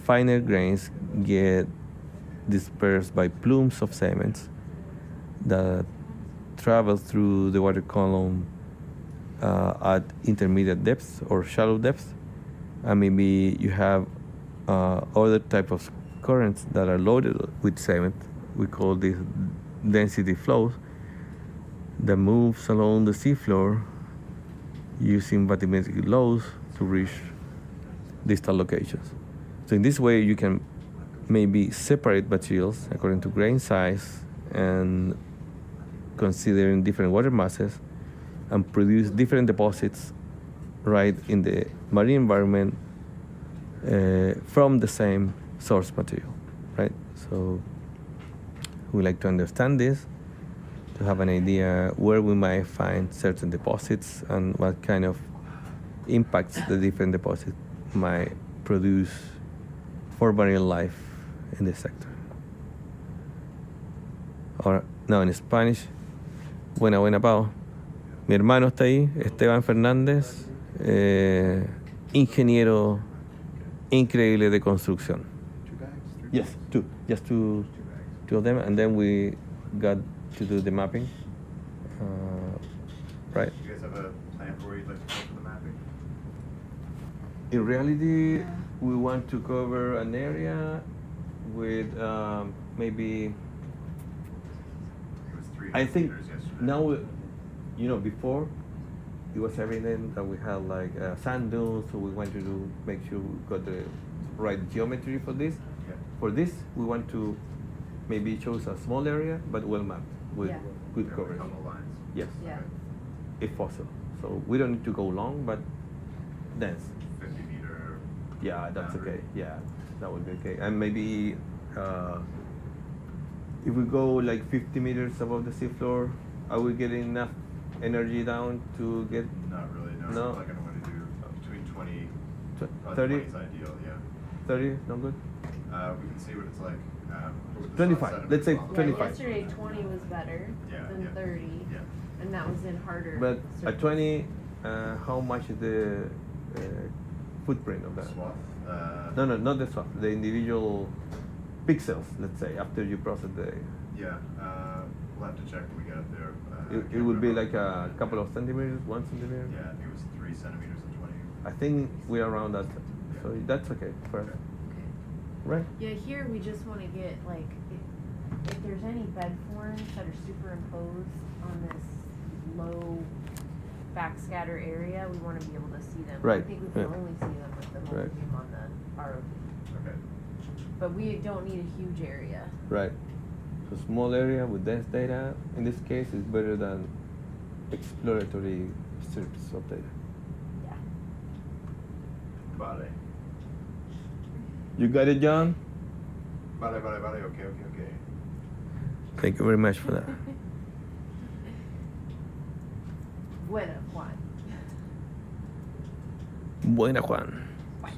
finer grains get dispersed by plumes of sediments that travel through the water column at intermediate depths or shallow depths, and maybe you have other type of currents that are loaded with sediment. We call these density flows that moves along the seafloor using bathymetric loads to reach distal locations. So in this way, you can maybe separate materials according to grain size and considering different water masses and produce different deposits right in the marine environment from the same source material, right? So we like to understand this, to have an idea where we might find certain deposits and what kind of impacts the different deposits might produce for marine life in this sector. Or now in Spanish, buena Pau. Mi hermano está ahí, Esteban Fernández, ingeniero increíble de construcción. 2 bags? 3 Yes, bags? two. Just two of them, and then we got to do the mapping. Right. You guys have a plan for where you'd like to go for the mapping? In reality, we want to cover an area with maybe. It was 300 I think meters yesterday. now, before it was evident that we had like sand dunes, so we want to make sure we got the right geometry for this. Yeah. For this, we want to maybe choose a small area but well mapped with Yeah. good Yeah, coverage. couple lines. Yes, Yeah. if possible. So we don't need to go long, but dense. 50 meter. Yeah, that's boundary. okay. Yeah, that would be okay. And maybe if we go like 50 meters above the seafloor, are we getting enough energy down to get Not really, no. No. We're probably going to want to do between 20 30? 20 is ideal, yeah. 30, no good? We can see what it's like. With the 25, sediment let's say level. 25. Yesterday 20 was better Yeah, than yeah. 30, Yeah. and that was in harder. But at surface. 20, how much is the footprint of that? Swath. No, not the swap. The individual pixels, let's say, after you process the. Yeah, we'll have to check when we get up there. It would be like a couple of centimeters, 1 centimeter. Yeah, it was 3 centimeters and 20. I think we're around that, so that's okay for us, Okay. right? Yeah, here we just want to get like if there's any bed forms that are superimposed on this low backscatter area, we want to be able to see them. Right, I think we can yeah. only see them with the Right. multi-beam on the ROV. Okay. But we don't need a huge area. Right. So small area with dense data, in this case, is better than exploratory strips of data. Yeah. Vale. You got it, John? Vale, okay. Thank you very much for that. Bueno, Juan. Buena, Juan.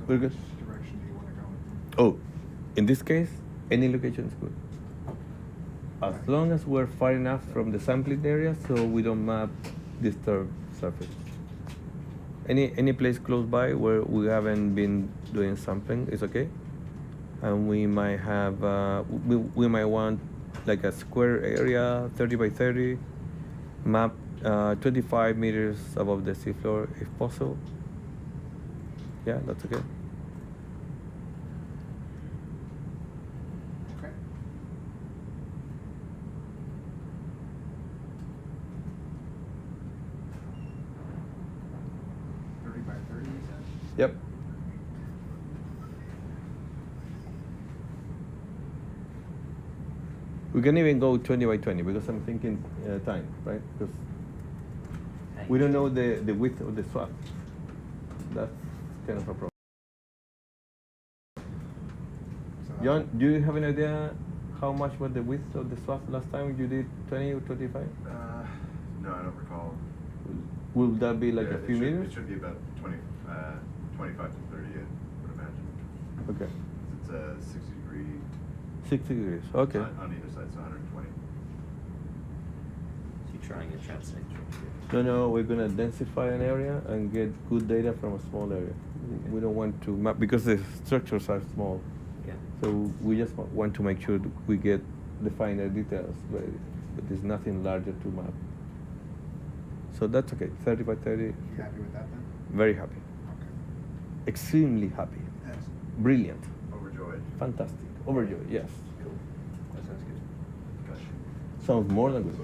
Very good. Which direction do you want to go? Oh, in this case, any location is good. As long as we're far enough from the sampling area so we don't map disturbed surface. Any place close by where we haven't been doing sampling is okay. And we might have, we might want like a square area, 30 by 30, map 25 meters above the seafloor if possible. Yeah, that's okay. Okay. By 30, you said? Yep. We can even go 20 by 20 because I'm thinking time, right? Because we don't know the width of the swap. That's kind of a problem. John, do you have an idea how much was the width of the swap last time you did 20 or 25? No, I don't recall. Will that be like Yeah, a few meters? It should be about 25 to 30, I would imagine. Okay. It's a 60 degree 60 degrees. Okay. on either side, so 120. So you're trying a transect. No, we're gonna densify an area and get good data from a small area. We don't want to map because the structures are small. Yeah. So we just want to make sure that we get the finer details, but there's nothing larger to map. So that's okay. 30 by 30. You happy with that then? Very happy. Okay. Extremely happy. Yes. Brilliant. Overjoyed. Fantastic. Overjoyed. Yes. Cool. That sounds good. Gosh. Sounds more than good.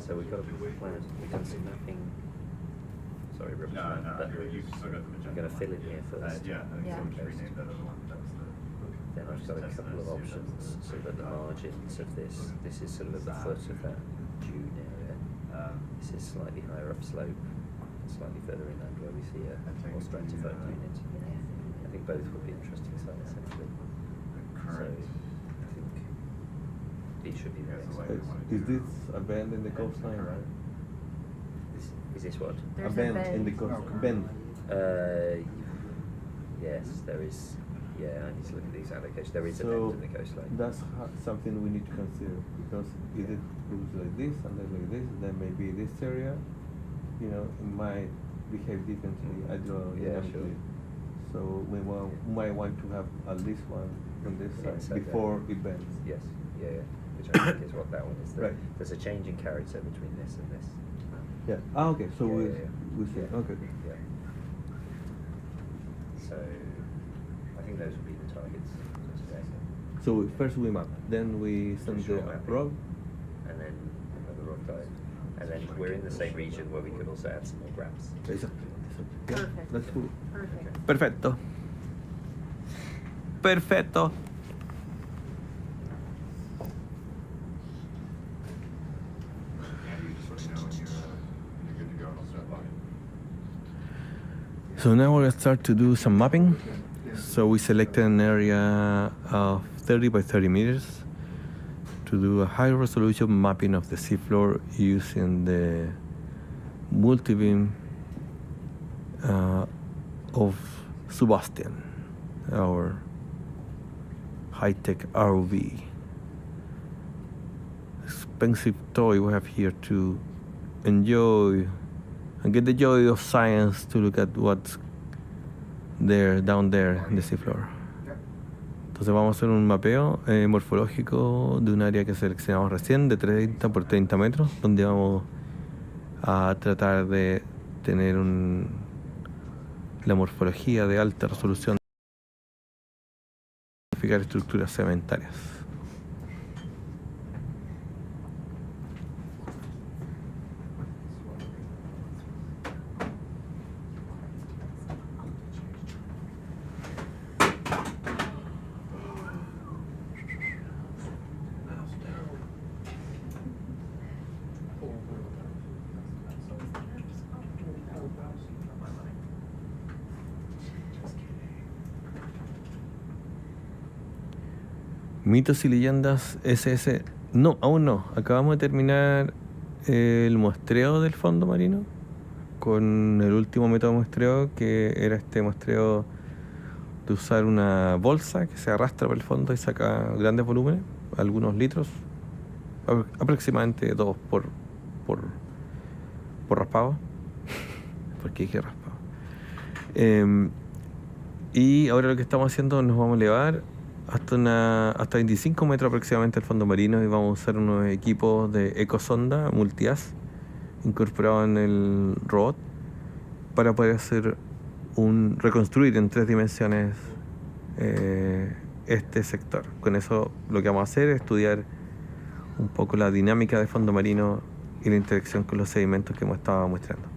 So we've got a plan. We've done some mapping. Sorry, Rupert. No, but you've still got the magenta. I'm going to fill in here first. Yeah, I think Yeah. someone just renamed that other one. That was the. Then I've got a couple of options so that the margins of this is sort of at the foot of that dune area. This is slightly higher upslope, slightly further inland where we see a more stratified unit. I think both would be interesting sites actually. So Current. I think these should be the next Yes, ones. Is this a bend in the coastline, right? Is this what? There's a bend in the coastline. Bend. Yes, there is. Yeah, I need to look at the exact location. There is a So bend in the coastline. that's something we need to consider because if it goes like this and then like this, then maybe this area, it might behave differently hydrodynamically. sure. So we might want to have at least one on this Yeah, side so before there- it bends. Yes, yeah. Which I think is what that one is. Right. There's a change in character between this and this. Yeah. Ah, okay. So we see. Yeah. Okay. Yeah. So I think those would be the targets for today. So first we map, then we send the Short mapping. rock. And then another rock dive. And then we're in the same region where we could also add some more graphs. Exactly. Yeah, Perfect. that's cool. Perfect. Perfecto. Perfecto. Andy, just let me know when you're good to go and I'll start logging. So now we're gonna start to do some mapping. So we selected an area of 30 by 30 meters to do a high resolution mapping of the seafloor using the multi-beam of Sebastian, our high-tech ROV. Expensive toy we have here to enjoy and get the joy of science, to look at what's there, down there in the seafloor. Entonces vamos a hacer un mapeo morfológico de un área que seleccionamos recién de 30 por 30 metros, donde vamos a tratar de tener la morfología de alta resolución, identificar estructuras sedimentarias. Mitos y leyendas SS. No, aún no. Acabamos de terminar el muestreo del fondo marino con el último método de muestreo, que era este muestreo de usar una bolsa que se arrastra por el fondo y saca grandes volúmenes, algunos litros, aproximadamente 2 por raspado. ¿Por qué dije raspado? Y ahora lo que estamos haciendo, nos vamos a elevar hasta 25 metros aproximadamente del fondo marino, y vamos a usar unos equipos de ecosonda multi-as incorporados en el robot para poder reconstruir en 3 dimensiones este sector. Con eso lo que vamos a hacer es estudiar un poco la dinámica del fondo marino y la interacción con los sedimentos que hemos estado mostrando.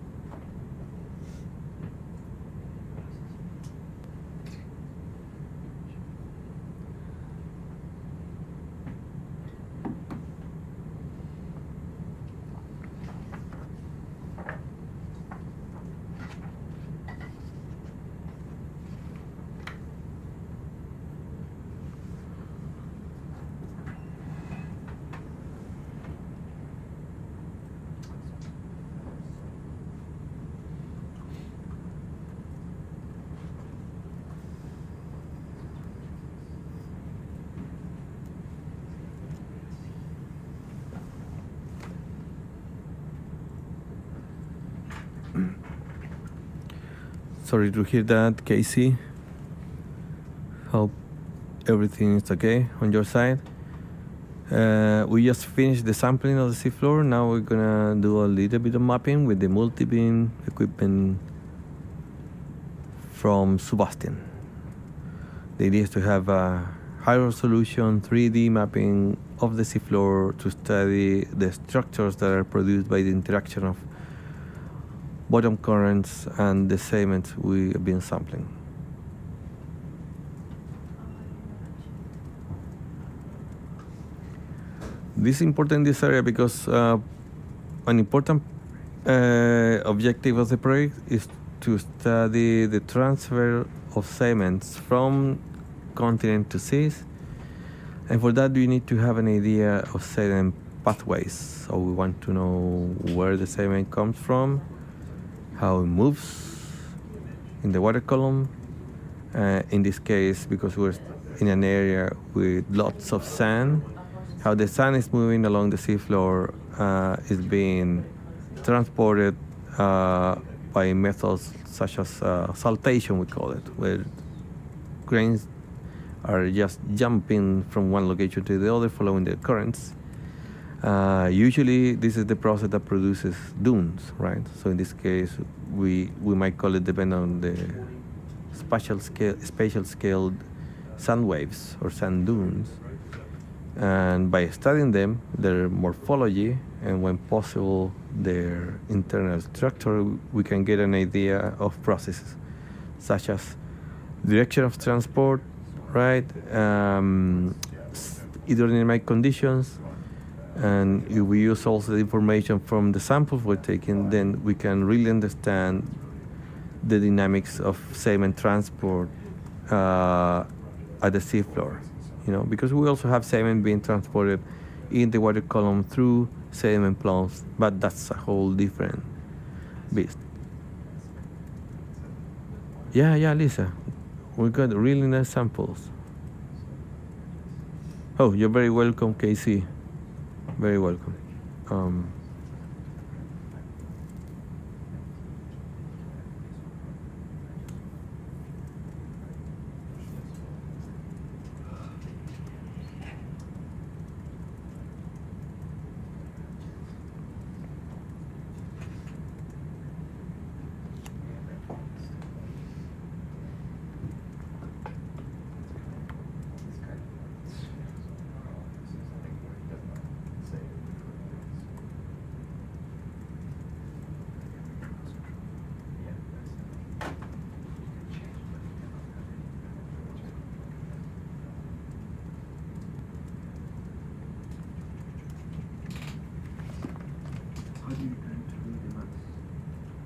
Sorry to hear that, Casey. Hope everything is okay on your side. We just finished the sampling of the seafloor. Now we're gonna do a little bit of mapping with the multi-beam equipment from Sebastian. The idea is to have a high resolution 3D mapping of the seafloor to study the structures that are produced by the interaction of bottom currents and the sediments we have been sampling. This is important in this area because an important objective of the project is to study the transfer of sediments from continent to seas, and for that we need to have an idea of sediment pathways. So we want to know where the sediment comes from, how it moves in the water column. In this case, because we're in an area with lots of sand, how the sand is moving along the seafloor is being transported by methods such as saltation, we call it, where grains are just jumping from one location to the other following the currents. Usually this is the process that produces dunes, right? So in this case, we might call it, depending on the spatial scale sand waves or sand dunes. And by studying them, their morphology, and when possible, their internal structure, we can get an idea of processes such as direction of transport, right? Hydrodynamic conditions. And if we use also the information from the samples we're taking, then we can really understand the dynamics of sediment transport at the seafloor. You know, because we also have sediment being transported in the water column through sediment plumes, but that's a whole different beast. Yeah, Lisa, We got really nice samples. Oh, you're very welcome, Casey. Very welcome. How do you tend to read the maps?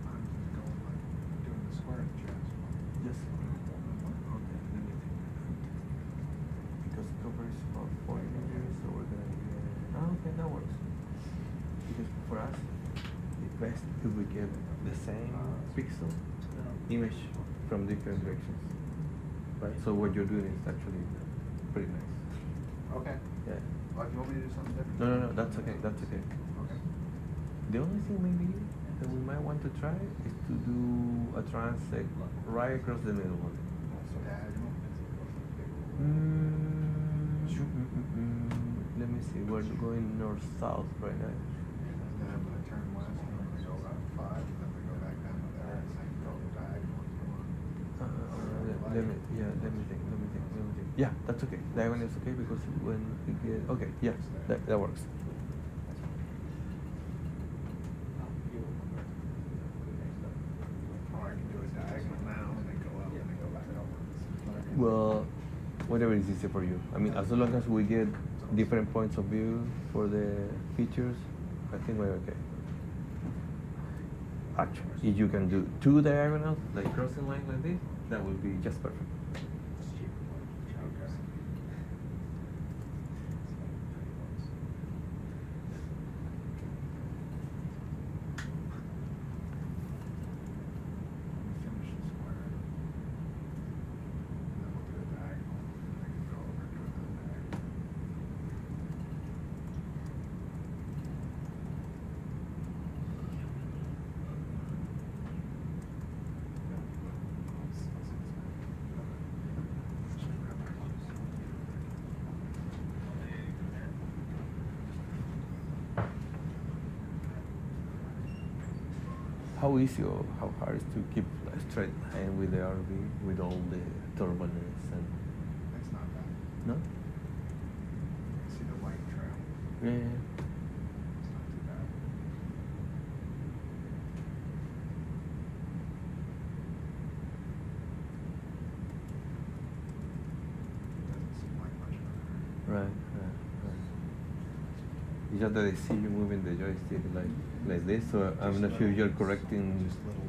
I'm going like doing the square chats. Yes. Okay, let me think. Because cover is about 40 meters, so we're gonna get. Oh, okay, that works. Because for us, it's best if we get the same pixel image from different directions. Right? So what you're doing is actually pretty nice. Okay. Yeah. Do you want me to do something different? No, that's okay, that's okay. Okay. The only thing maybe that we might want to try is to do a transect right across the middle one. So diagonal. Let me see, we're going north-south right now. Then I'm gonna turn west and I'm gonna go about 5 and then we go back down to there and then go diagonal. Let me think. Yeah, that's okay. Diagonal is okay because when we get, okay, yeah, that works. Or I can do a diagonal now and then go up and then go back over. Well, whatever is easier for you. I mean, as long as we get different points of view for the features, I think we're okay. Actually, if you can do 2 diagonals, like crossing line like this, that would be just perfect. How easy or how hard is to keep a straight line with the RV with all the turbulence and It's not bad. no? See the white trail? Yeah. It's not too bad. Doesn't seem like much of a hurry. Right. It's just that I see you moving the joystick like this, so I'm not sure you're correcting. Just little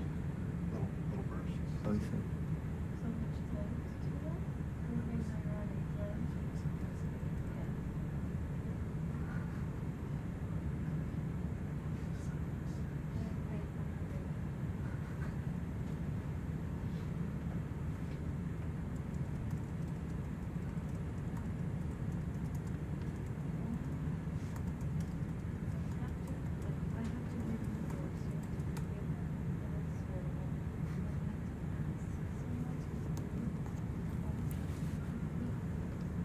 bursts. How is it? So much time to do that? Moving around and playing.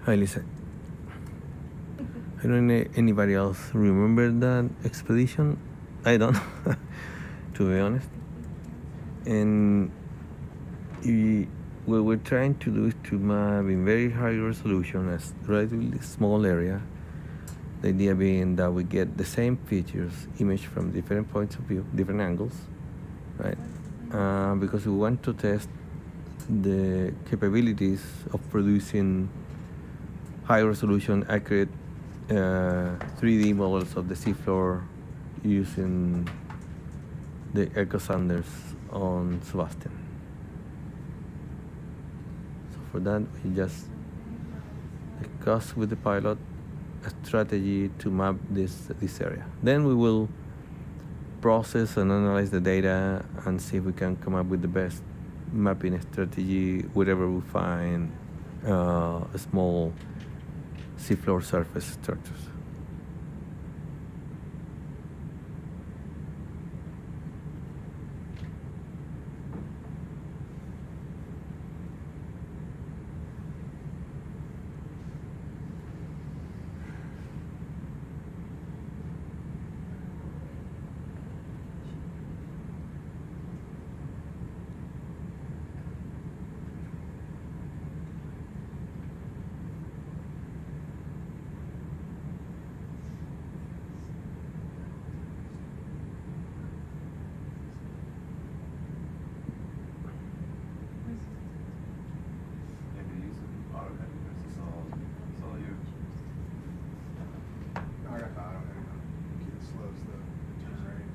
Hi, Lisa. I don't know anybody else remember that expedition. I don't, to be honest. And what we're trying to do is to map in very high resolution a relatively small area. The idea being that we get the same features imaged from different points of view, different angles, right? Because we want to test the capabilities of producing high resolution, accurate 3D models of the seafloor using the echo sounders on Sebastian. So for that, we just discuss with the pilot a strategy to map this area. Then we will process and analyze the data and see if we can come up with the best mapping strategy wherever we find small seafloor surface structures. Maybe use an AutoCAD because it's all you. I got the AutoCAD. It slows the turn rate.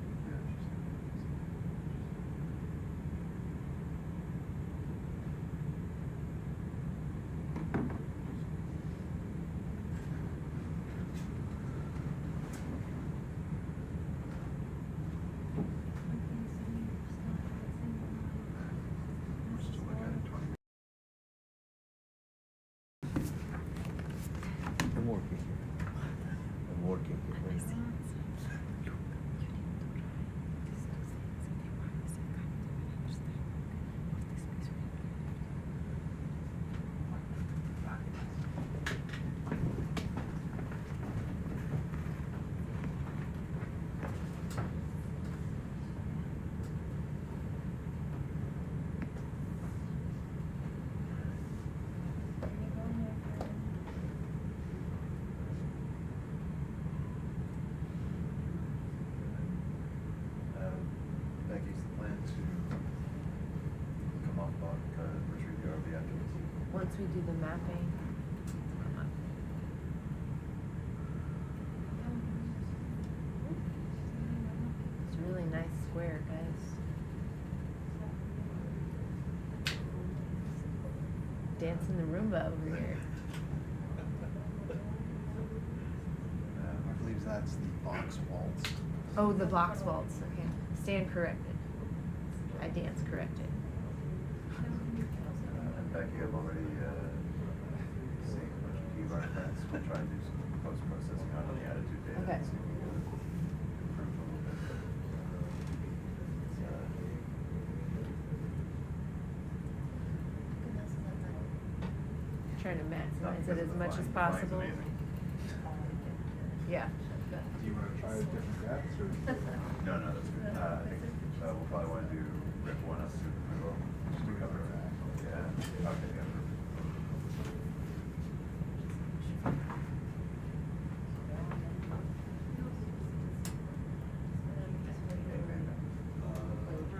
Just to look at it 20 I'm working here. I'm working here. Becky's the plan to come off on retreat the RV afterwards. Once we do the mapping. It's a really nice square, guys. Dancing the Roomba over here. I believe that's the box waltz. Oh, the box waltz. Okay. Stand corrected. I dance corrected. And Becky, I've already seen a bunch of key artifacts. We'll try and do some post-processing on the attitude data. Okay. And see if we can improve a little bit. Trying to Not maximize because it of as the much as flying. The possible. flying's amazing. Yeah. Do you want to try different depths or? No, that's good. I think we'll probably want to do rip one up to the middle, just to cover it. Yeah, okay, yeah.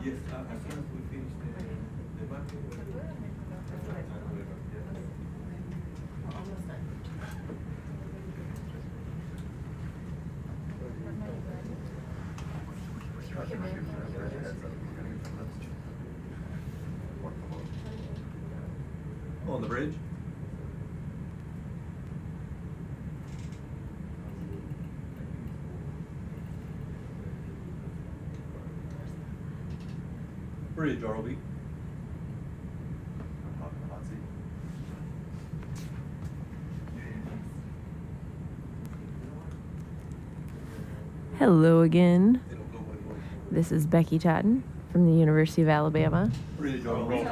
Yes, as soon as we finish the mapping. Almost done. On the bridge? Bridge, ROV. Hot seat. Hello again. This is Becky Chaiten from the University of Alabama. Bridge, ROV.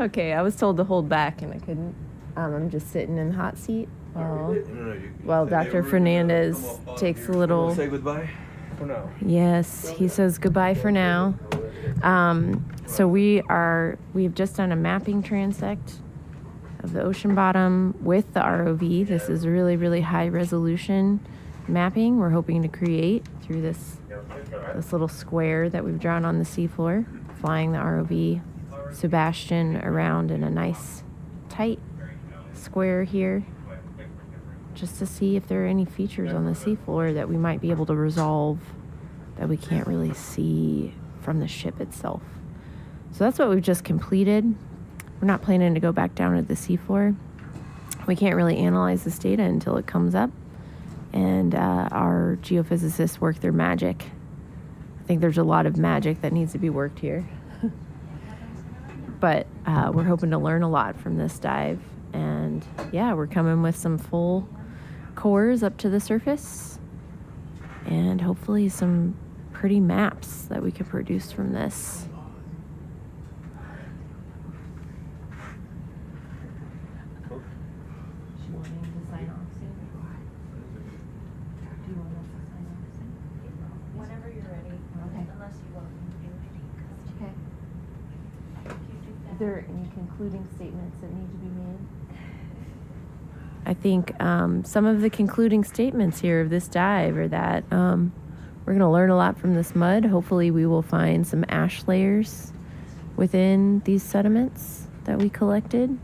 Okay, I was told to hold back and I couldn't. I'm just sitting in the hot seat while Dr. Fernandez takes a little. Say goodbye for now. Yes, he says goodbye for now. So we've just done a mapping transect of the ocean bottom with the ROV. This is really, really high resolution mapping we're hoping to create through this little square that we've drawn on the seafloor, flying the ROV Sebastian around in a nice tight square here, just to see if there are any features on the seafloor that we might be able to resolve that we can't really see from the ship itself. So that's what we've just completed. We're not planning to go back down to the seafloor. We can't really analyze this data until it comes up, and our geophysicists work their magic. I think there's a lot of magic that needs to be worked here. but we're hoping to learn a lot from this dive. And yeah, we're coming with some full cores up to the surface and hopefully some pretty maps that we can produce from this. Whenever you're ready. Okay. Unless you want me to be ready. Okay. Are there any concluding statements that need to be made? I think some of the concluding statements here of this dive are that we're going to learn a lot from this mud. Hopefully we will find some ash layers within these sediments that we collected.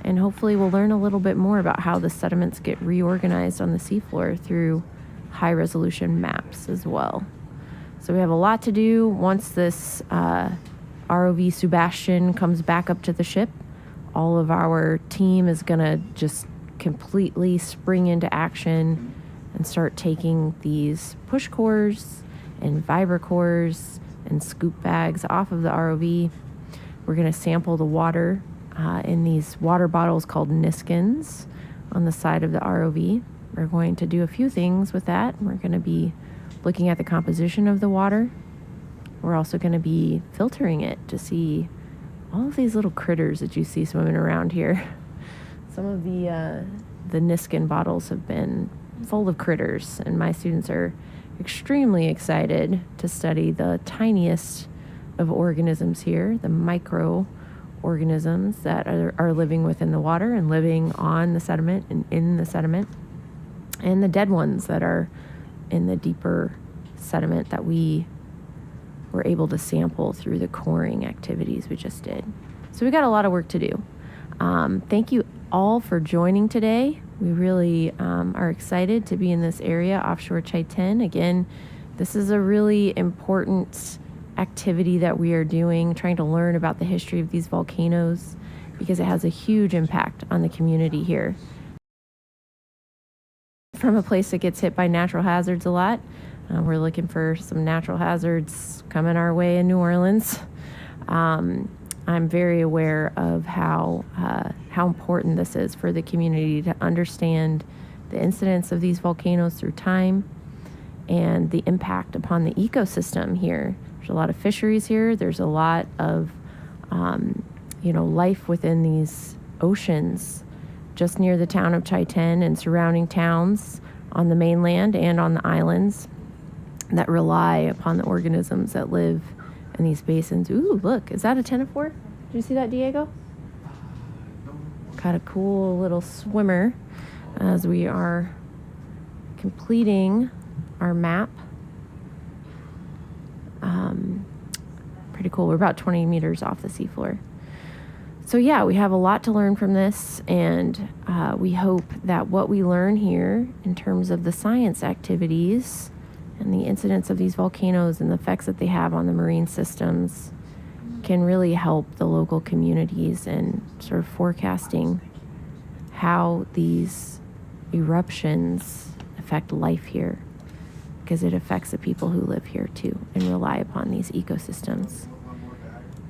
And hopefully we'll learn a little bit more about how the sediments get reorganized on the seafloor through high resolution maps as well. So we have a lot to do. Once this ROV Sebastian comes back up to the ship, all of our team is going to just completely spring into action and start taking these push cores and Vibra cores and scoop bags off of the ROV. We're going to sample the water in these water bottles called Niskins on the side of the ROV. We're going to do a few things with that. We're going to be looking at the composition of the water. We're also going to be filtering it to see all of these little critters that you see swimming around here. Some of the Niskin bottles have been full of critters, and my students are extremely excited to study the tiniest of organisms here, the microorganisms that are living within the water and living on the sediment and in the sediment, and the dead ones that are in the deeper sediment that we were able to sample through the coring activities we just did. So we got a lot of work to do. Thank you all for joining today. We really are excited to be in this area offshore Chaiten. Again, this is a really important activity that we are doing, trying to learn about the history of these volcanoes because it has a huge impact on the community here. From a place that gets hit by natural hazards a lot, we're looking for some natural hazards coming our way in New Orleans. I'm very aware of how important this is for the community to understand the incidence of these volcanoes through time and the impact upon the ecosystem here. There's a lot of fisheries here. There's a lot of life within these oceans just near the town of Chaiten and surrounding towns on the mainland and on the islands that rely upon the organisms that live in these basins. Ooh, look, is that a ctenophore? Did you see that, Diego? Got a cool little swimmer as we are completing our map. Pretty cool. We're about 20 meters off the seafloor. So yeah, we have a lot to learn from this, and we hope that what we learn here in terms of the science activities and the incidence of these volcanoes and the effects that they have on the marine systems can really help the local communities in sort of forecasting how these eruptions affect life here, because it affects the people who live here too and rely upon these ecosystems.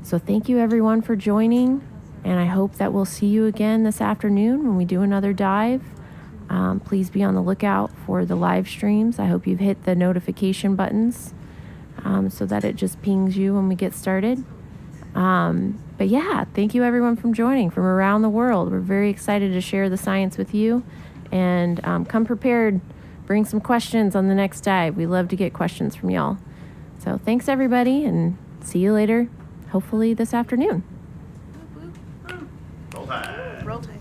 So thank you everyone for joining, and I hope that we'll see you again this afternoon when we do another dive. Please be on the lookout for the live streams. I hope you've hit the notification buttons so that it just pings you when we get started. But yeah, thank you everyone for joining from around the world. We're very excited to share the science with you, and come prepared. Bring some questions on the next dive. We love to get questions from y'all. So thanks everybody, and see you later, hopefully this afternoon. Roll Tide. Roll Tide.